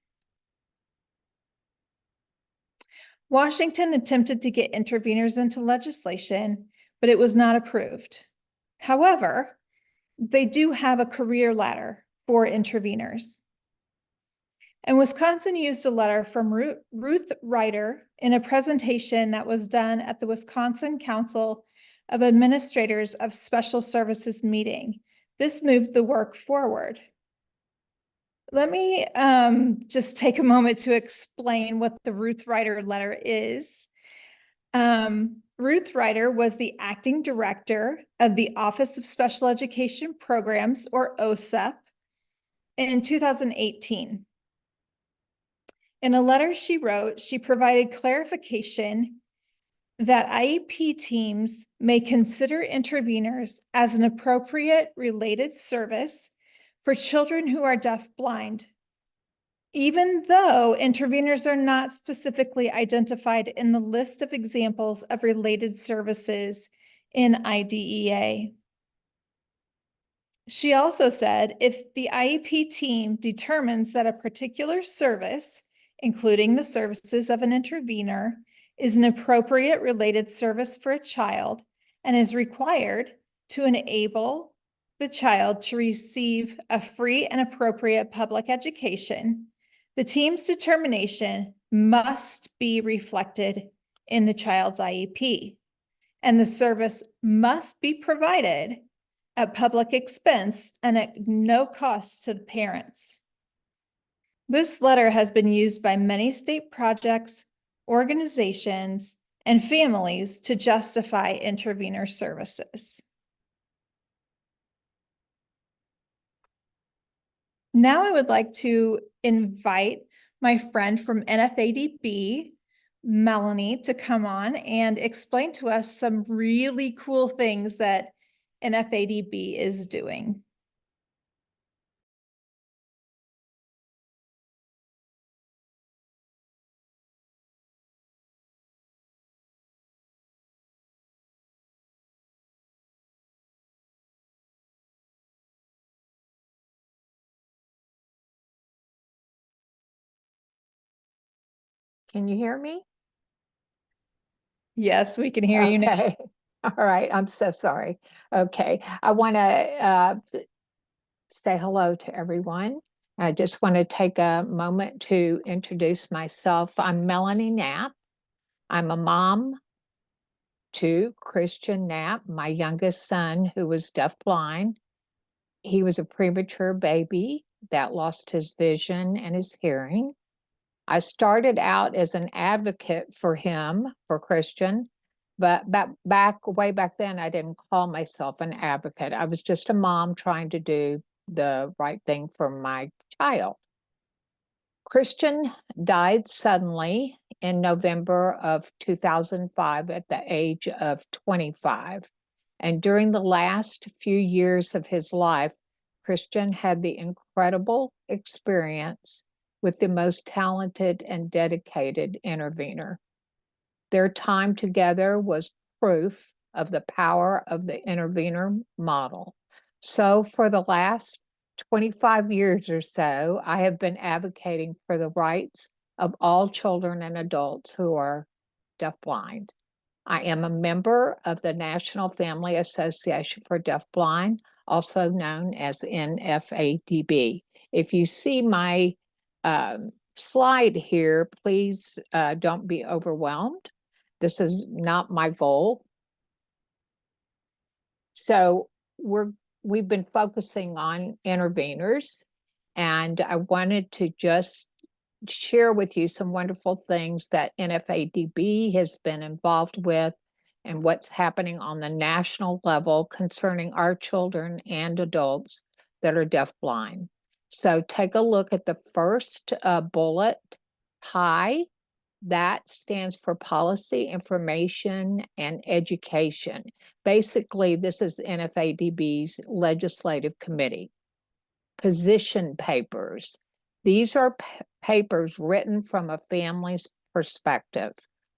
Washington attempted to get interveners into legislation, but it was not approved. However, they do have a career ladder for interveners. And Wisconsin used a letter from Ruth Ryder in a presentation that was done at the Wisconsin Council of Administrators of Special Services meeting. This moved the work forward. Let me just take a moment to explain what the Ruth Ryder letter is. Ruth Ryder was the acting director of the Office of Special Education Programs, or OSEP, in 2018. In a letter she wrote, she provided clarification that IEP teams may consider interveners as an appropriate related service for children who are deafblind, even though interveners are not specifically identified in the list of examples of related services in IDEA. She also said, if the IEP team determines that a particular service, including the services of an intervener, is an appropriate related service for a child and is required to enable the child to receive a free and appropriate public education, the team's determination must be reflected in the child's IEP, and the service must be provided at public expense and at no cost to the parents. This letter has been used by many state projects, organizations, and families to justify intervener services. Now I would like to invite my friend from NFADB, Melanie, to come on and explain to us some really cool things that NFADB is doing. Can you hear me? Yes, we can hear you now. Okay. All right. I'm so sorry. Okay. I want to say hello to everyone. I just want to take a moment to introduce myself. I'm Melanie Knapp. I'm a mom to Christian Knapp, my youngest son, who was deafblind. He was a premature baby that lost his vision and his hearing. I started out as an advocate for him, for Christian, but way back then, I didn't call myself an advocate. I was just a mom trying to do the right thing for my child. Christian died suddenly in November of 2005 at the age of 25. And during the last few years of his life, Christian had the incredible experience with the most talented and dedicated intervener. Their time together was proof of the power of the intervener model. So for the last 25 years or so, I have been advocating for the rights of all children and adults who are deafblind. I am a member of the National Family Association for Deafblind, also known as NFADB. If you see my slide here, please don't be overwhelmed. This is not my goal. So we've been focusing on interveners, and I wanted to just share with you some wonderful things that NFADB has been involved with and what's happening on the national level concerning our children and adults that are deafblind. So take a look at the first bullet, PI. That stands for Policy, Information, and Education. Basically, this is NFADB's legislative committee. Position papers. These are papers written from a family's perspective.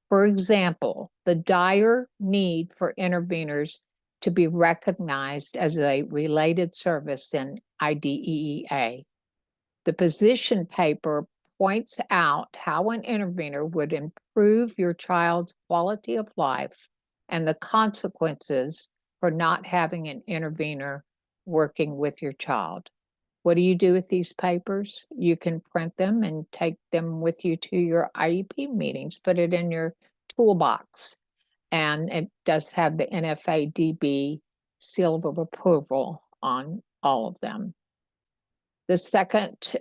For example, the dire need for interveners to be recognized as a related service in IDEA. The position paper points out how an intervener would improve your child's quality of life and the consequences for not having an intervener working with your child. What do you do with these papers? You can print them and take them with you to your IEP meetings, put it in your toolbox. And it does have the NFADB seal of approval on all of them. The second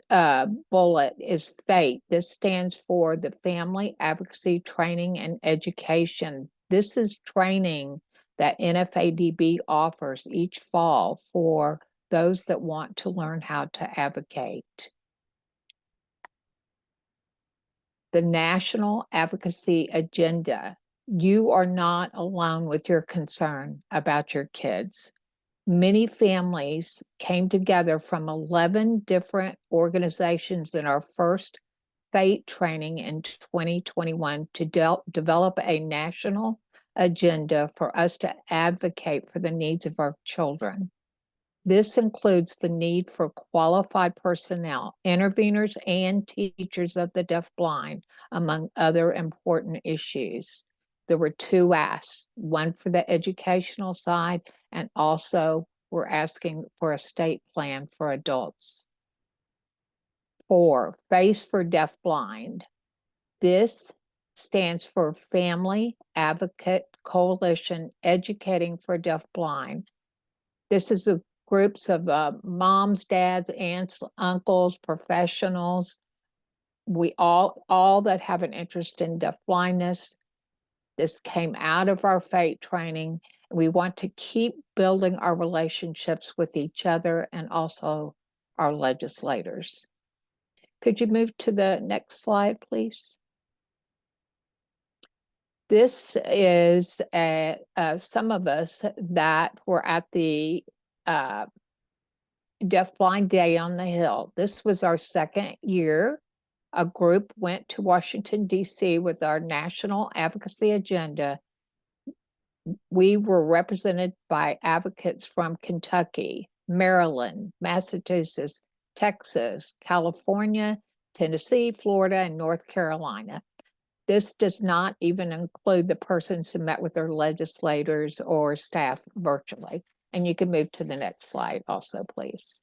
bullet is FATE. This stands for the Family Advocacy Training and Education. This is training that NFADB offers each fall for those that want to learn how to advocate. The National Advocacy Agenda. You are not alone with your concern about your kids. Many families came together from 11 different organizations in our first FATE training in 2021 to develop a national agenda for us to advocate for the needs of our children. This includes the need for qualified personnel, interveners, and teachers of the deafblind, among other important issues. There were two asks, one for the educational side, and also we're asking for a state plan for adults. 4, FACE for Deafblind. This stands for Family Advocate Coalition Educating for Deafblind. This is a groups of moms, dads, aunts, uncles, professionals. We all that have an interest in deafblindness. This came out of our FATE training. We want to keep building our relationships with each other and also our legislators. Could you move to the next slide, please? This is some of us that were at the Deafblind Day on the Hill. This was our second year. A group went to Washington, D.C. with our national advocacy agenda. We were represented by advocates from Kentucky, Maryland, Massachusetts, Texas, California, Tennessee, Florida, and North Carolina. This does not even include the persons who met with their legislators or staff virtually. And you can move to the next slide also, please.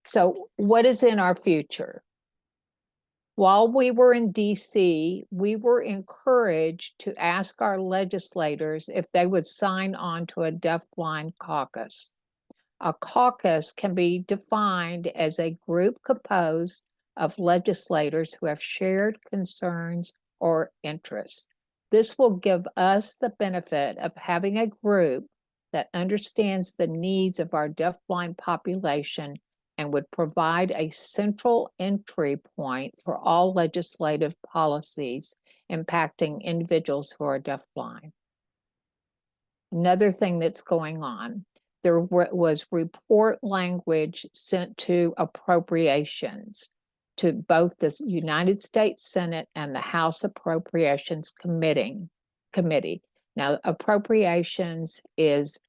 So what is in our future? While we were in DC, we were encouraged to ask our legislators if they would sign on to a deafblind caucus. A caucus can be defined as a group composed of legislators who have shared concerns or interests. This will give us the benefit of having a group that understands the needs of our deafblind population and would provide a central entry point for all legislative policies impacting individuals who are deafblind. Another thing that's going on, there was report language sent to appropriations to both the United States Senate and the House Appropriations Committee. Now, appropriations is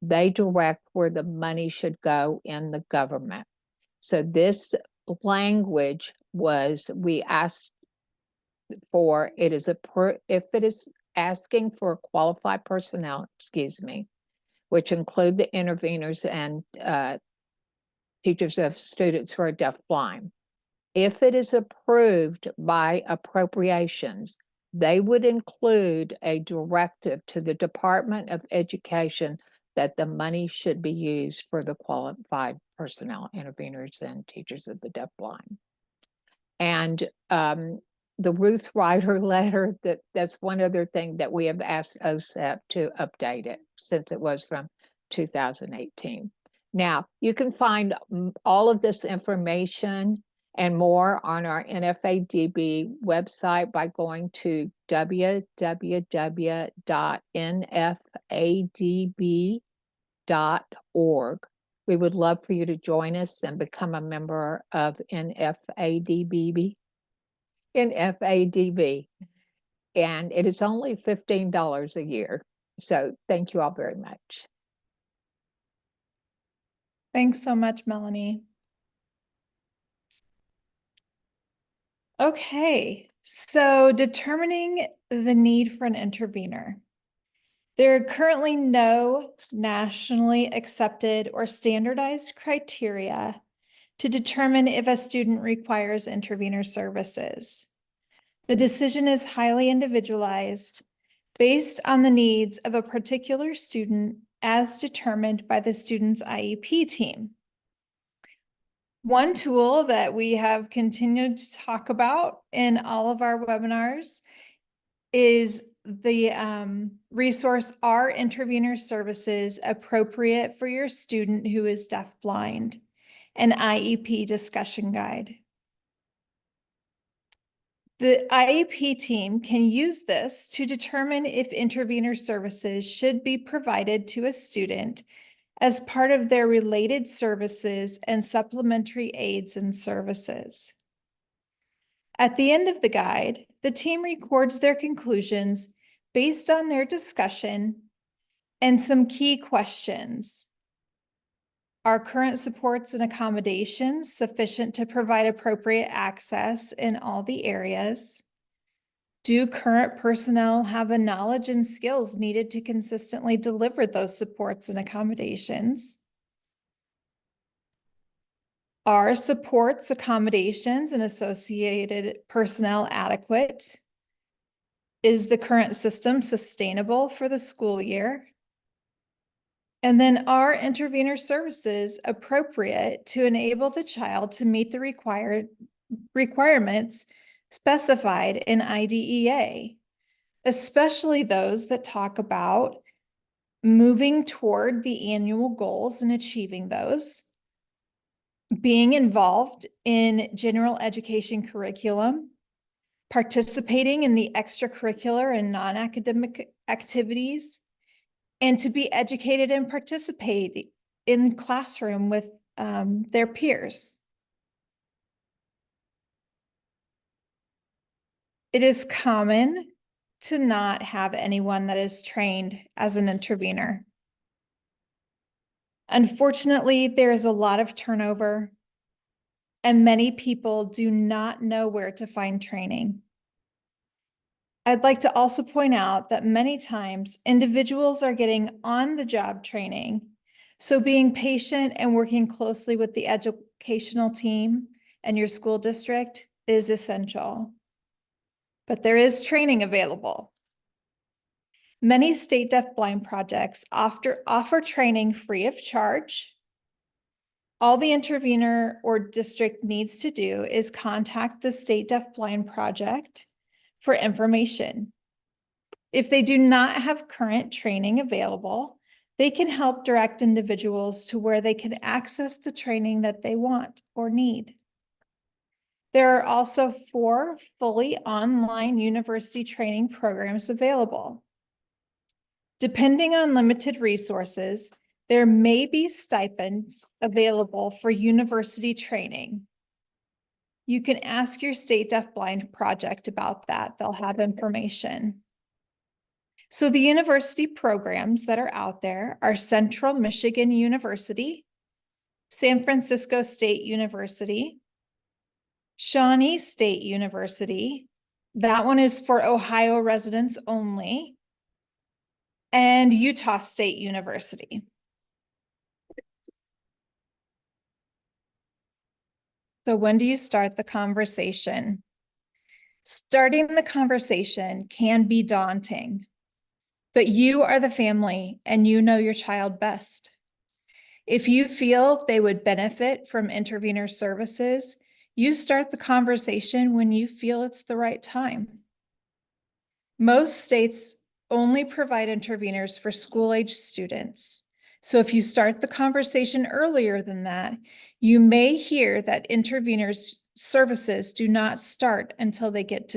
they direct where the money should go in the government. So this language was, we asked for, it is if it is asking for qualified personnel, which include the interveners and teachers of students who are deafblind. If it is approved by appropriations, they would include a directive to the Department of Education that the money should be used for the qualified personnel, interveners, and teachers of the deafblind. And the Ruth Ryder letter, that's one other thing that we have asked OSEP to update it since it was from 2018. Now, you can find all of this information and more on our NFADB website by going to www.nfadb.org. We would love for you to join us and become a member of NFADB. And it is only $15 a year. So thank you all very much. Thanks so much, Melanie. Okay, so determining the need for an intervener. There are currently no nationally accepted or standardized criteria to determine if a student requires intervener services. The decision is highly individualized based on the needs of a particular student as determined by the student's IEP team. One tool that we have continued to talk about in all of our webinars is the resource, Are Intervener Services Appropriate for Your Student Who is Deafblind? An IEP discussion guide. The IEP team can use this to determine if intervener services should be provided to a student as part of their related services and supplementary aids and services. At the end of the guide, the team records their conclusions based on their discussion and some key questions. Are current supports and accommodations sufficient to provide appropriate access in all the areas? Do current personnel have the knowledge and skills needed to consistently deliver those supports and accommodations? Are supports, accommodations, and associated personnel adequate? Is the current system sustainable for the school year? And then, are intervener services appropriate to enable the child to meet the requirements specified in IDEA, especially those that talk about moving toward the annual goals and achieving those, being involved in general education curriculum, participating in the extracurricular and non-academic activities, and to be educated and participate in the classroom with their peers. It is common to not have anyone that is trained as an intervener. Unfortunately, there is a lot of turnover, and many people do not know where to find training. I'd like to also point out that many times individuals are getting on-the-job training. So being patient and working closely with the educational team and your school district is essential. But there is training available. Many state deafblind projects offer training free of charge. All the intervener or district needs to do is contact the State Deafblind Project for information. If they do not have current training available, they can help direct individuals to where they can access the training that they want or need. There are also 4 fully online university training programs available. Depending on limited resources, there may be stipends available for university training. You can ask your State Deafblind Project about that. They'll have information. So the university programs that are out there are Central Michigan University, San Francisco State University, Shawnee State University. That one is for Ohio residents only, and Utah State University. So when do you start the conversation? Starting the conversation can be daunting, but you are the family and you know your child best. If you feel they would benefit from intervener services, you start the conversation when you feel it's the right time. Most states only provide interveners for school-age students. So if you start the conversation earlier than that, you may hear that interveners services do not start until they get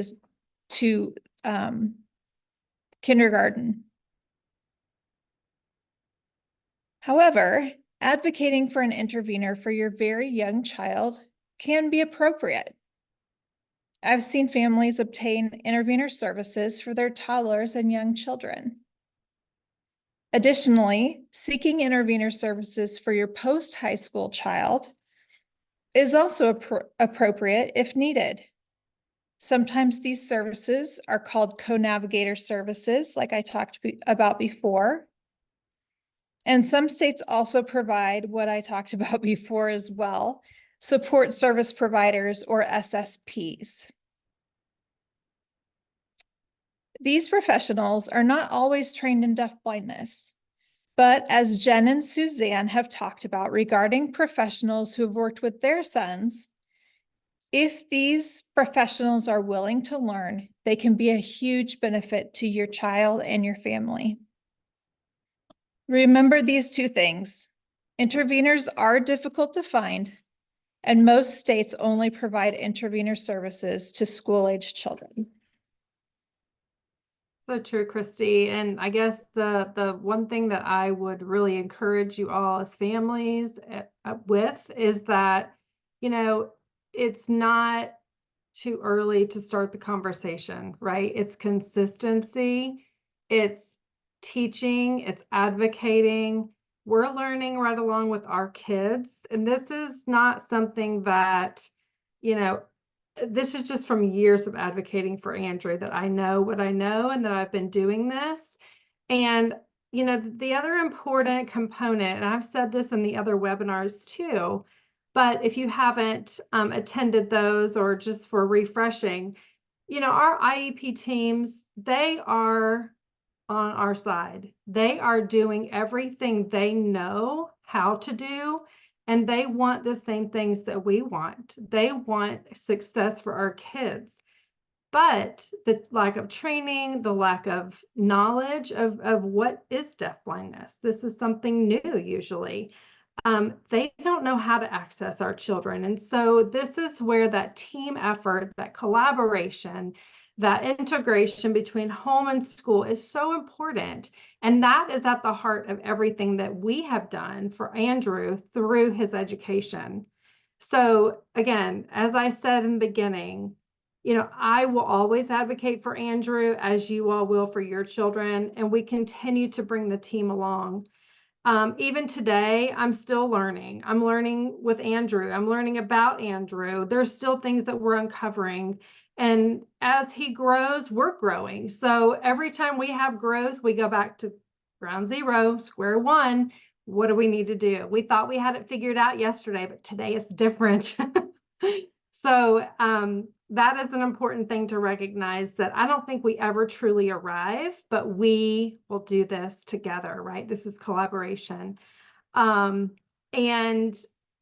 to kindergarten. However, advocating for an intervener for your very young child can be appropriate. I've seen families obtain intervener services for their toddlers and young children. Additionally, seeking intervener services for your post-high school child is also appropriate if needed. Sometimes these services are called co-navigator services, like I talked about before. And some states also provide what I talked about before as well, support service providers or SSPs. These professionals are not always trained in deafblindness, but as Jen and Suzanne have talked about regarding professionals who have worked with their sons, if these professionals are willing to learn, they can be a huge benefit to your child and your family. Remember these 2 things. Interveners are difficult to find, and most states only provide intervener services to school-age children. So true, Kristi. And I guess the one thing that I would really encourage you all as families with is that, you know, it's not too early to start the conversation, right? It's consistency, it's teaching, it's advocating. We're learning right along with our kids. And this is not something that, you know, this is just from years of advocating for Andrew that I know what I know and that I've been doing this. And, you know, the other important component, and I've said this in the other webinars too, but if you haven't attended those or just for refreshing, you know, our IEP teams, they are on our side. They are doing everything they know how to do, and they want the same things that we want. They want success for our kids. But the lack of training, the lack of knowledge of what is deafblindness, this is something new usually. They don't know how to access our children. And so this is where that team effort, that collaboration, that integration between home and school is so important. And that is at the heart of everything that we have done for Andrew through his education. So again, as I said in the beginning, you know, I will always advocate for Andrew as you all will for your children, and we continue to bring the team along. Even today, I'm still learning. I'm learning with Andrew. I'm learning about Andrew. There's still things that we're uncovering. And as he grows, we're growing. So every time we have growth, we go back to ground zero, square one. What do we need to do? We thought we had it figured out yesterday, but today it's different. So that is an important thing to recognize, that I don't think we ever truly arrive, but we will do this together, right? This is collaboration. And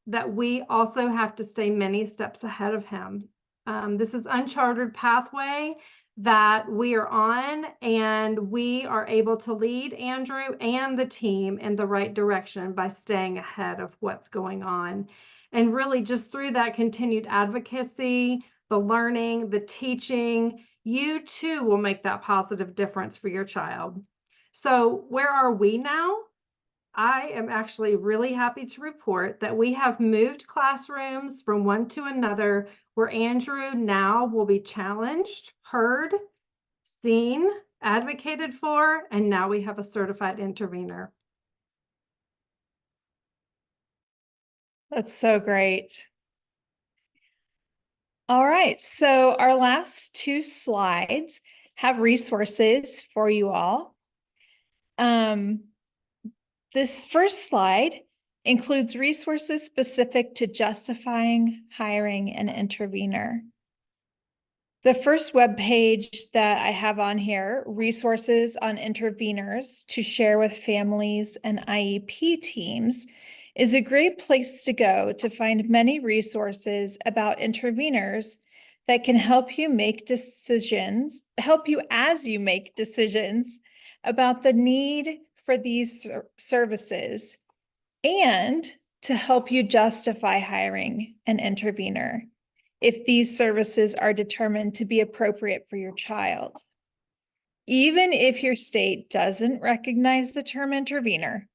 that we also have to stay many steps ahead of him. This is uncharted pathway that we are on, and we are able to lead Andrew and the team in the right direction by staying ahead of what's going on. And really just through that continued advocacy, the learning, the teaching, you too will make that positive difference for your child. So where are we now? I am actually really happy to report that we have moved classrooms from one to another, where Andrew now will be challenged, heard, seen, advocated for, and now we have a certified intervener. That's so great. All right, so our last two slides have resources for you all. This first slide includes resources specific to justifying hiring an intervener. The first web page that I have on here, resources on interveners to share with families and IEP teams, is a great place to go to find many resources about interveners that can help you make decisions, help you as you make decisions about the need for these services, and to help you justify hiring an intervener if these services are determined to be appropriate for your child. Even if your state doesn't recognize the term intervener,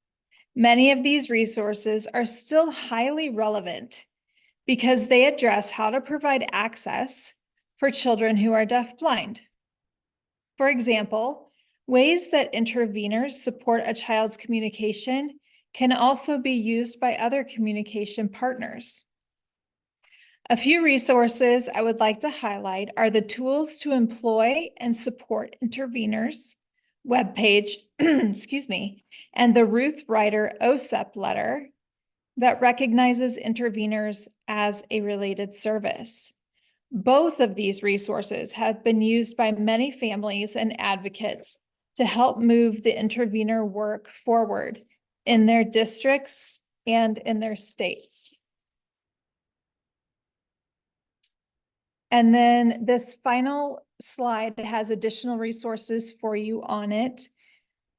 many of these resources are still highly relevant because they address how to provide access for children who are deafblind. For example, ways that interveners support a child's communication can also be used by other communication partners. A few resources I would like to highlight are the Tools to Employ and Support Interveners webpage, excuse me, and the Ruth Ryder OSEP letter that recognizes interveners as a related service. Both of these resources have been used by many families and advocates to help move the intervener work forward in their districts and in their states. And then this final slide has additional resources for you on it.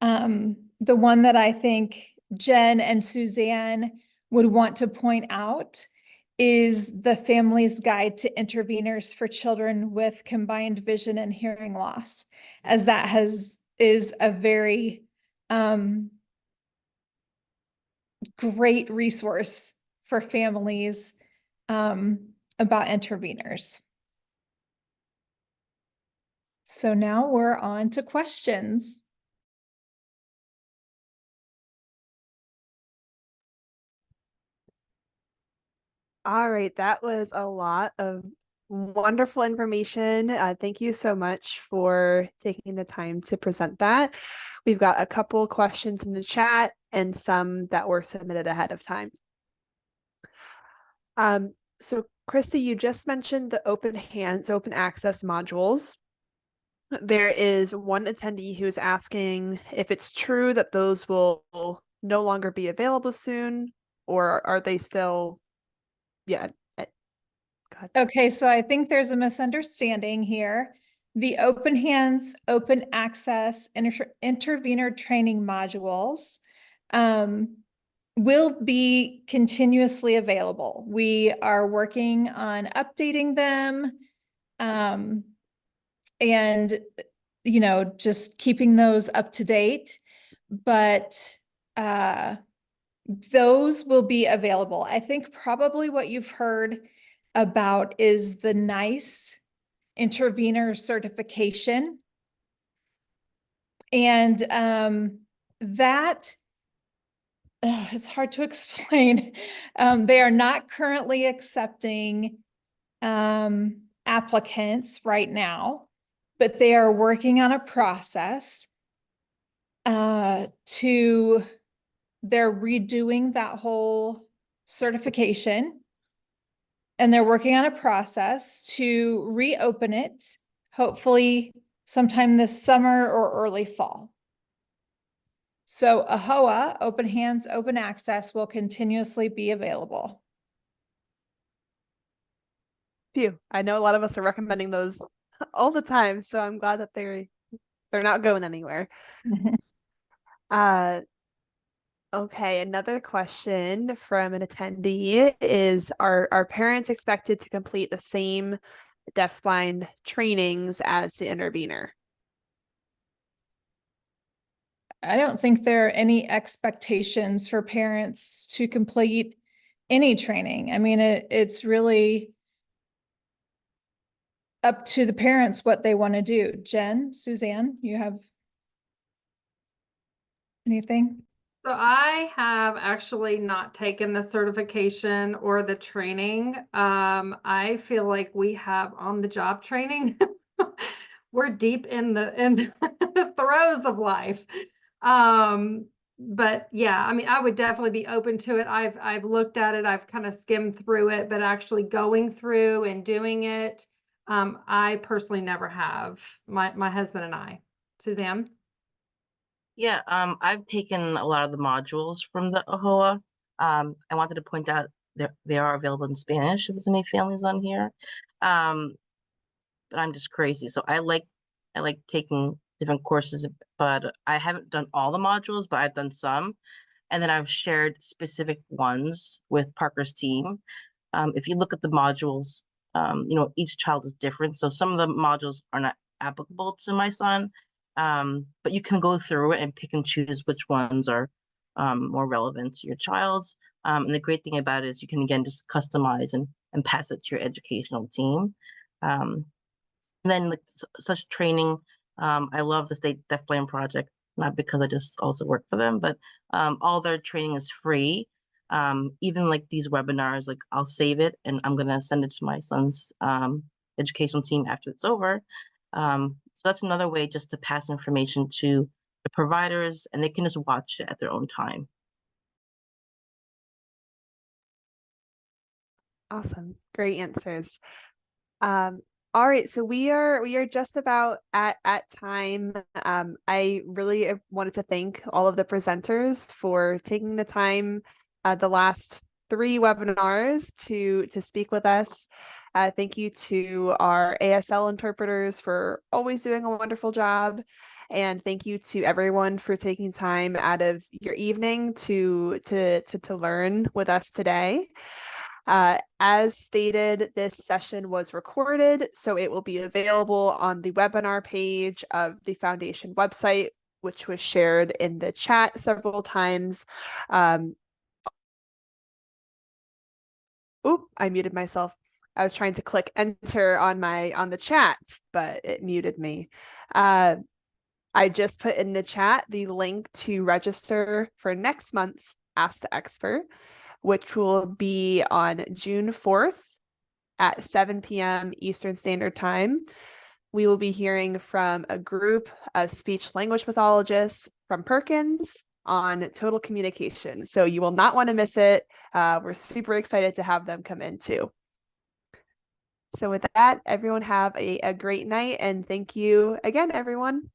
The one that I think Jen and Suzanne would want to point out is the Family's Guide to Interveners for Children with Combined Vision and Hearing Loss, as that is a very great resource for families about interveners. So now we're on to questions. All right, that was a lot of wonderful information. Thank you so much for taking the time to present that. We've got a couple questions in the chat and some that were submitted ahead of time. So Kristi, you just mentioned the open hands, open access modules. There is one attendee who's asking if it's true that those will no longer be available soon, or are they still, yeah. God. Okay, so I think there's a misunderstanding here. The open hands, open access, intervener training modules will be continuously available. We are working on updating them and, you know, just keeping those up to date, but those will be available. I think probably what you've heard about is the NICE intervener certification. And that, it's hard to explain. They are not currently accepting applicants right now, but they are working on a process they're redoing that whole certification, and they're working on a process to reopen it, hopefully sometime this summer or early fall. So AHOA, Open Hands, Open Access, will continuously be available. Phew. I know a lot of us are recommending those all the time, so I'm glad that they're not going anywhere. Okay, another question from an attendee is, are parents expected to complete the same deafblind trainings as the intervener? I don't think there are any expectations for parents to complete any training. I mean, it's really up to the parents what they want to do. Jen, Suzanne, you have anything? So I have actually not taken the certification or the training. I feel like we have on-the-job training. We're deep in the throes of life. But yeah, I mean, I would definitely be open to it. I've looked at it, I've kind of skimmed through it, but actually going through and doing it, I personally never have. My husband and I. Suzanne? Yeah, I've taken a lot of the modules from the AHOA. I wanted to point out they are available in Spanish if there's any families on here. But I'm just crazy. So I like taking different courses, but I haven't done all the modules, but I've done some. And then I've shared specific ones with Parker's team. If you look at the modules, each child is different. So some of the modules are not applicable to my son. But you can go through it and pick and choose which ones are more relevant to your child's. And the great thing about it is you can, again, just customize and pass it to your educational team. And then like such training, I love the State Deafblind Project, not because I just also work for them, but all their training is free. Even like these webinars, like I'll save it and I'm gonna send it to my son's educational team after it's over. So that's another way just to pass information to the providers, and they can just watch it at their own time. Awesome. Great answers. All right, so we are just about at time. I really wanted to thank all of the presenters for taking the time the last 3 webinars to speak with us. Thank you to our ASL interpreters for always doing a wonderful job. And thank you to everyone for taking time out of your evening to learn with us today. As stated, this session was recorded, so it will be available on the webinar page of the foundation website, which was shared in the chat several times. Oop, I muted myself. I was trying to click enter on the chat, but it muted me. I just put in the chat the link to register for next month's Ask the Expert, which will be on June 4th at 7 p.m. Eastern Standard Time. We will be hearing from a group of speech language pathologists from Perkins on total communication. So you will not want to miss it. We're super excited to have them come in too. So with that, everyone have a great night, and thank you again, everyone.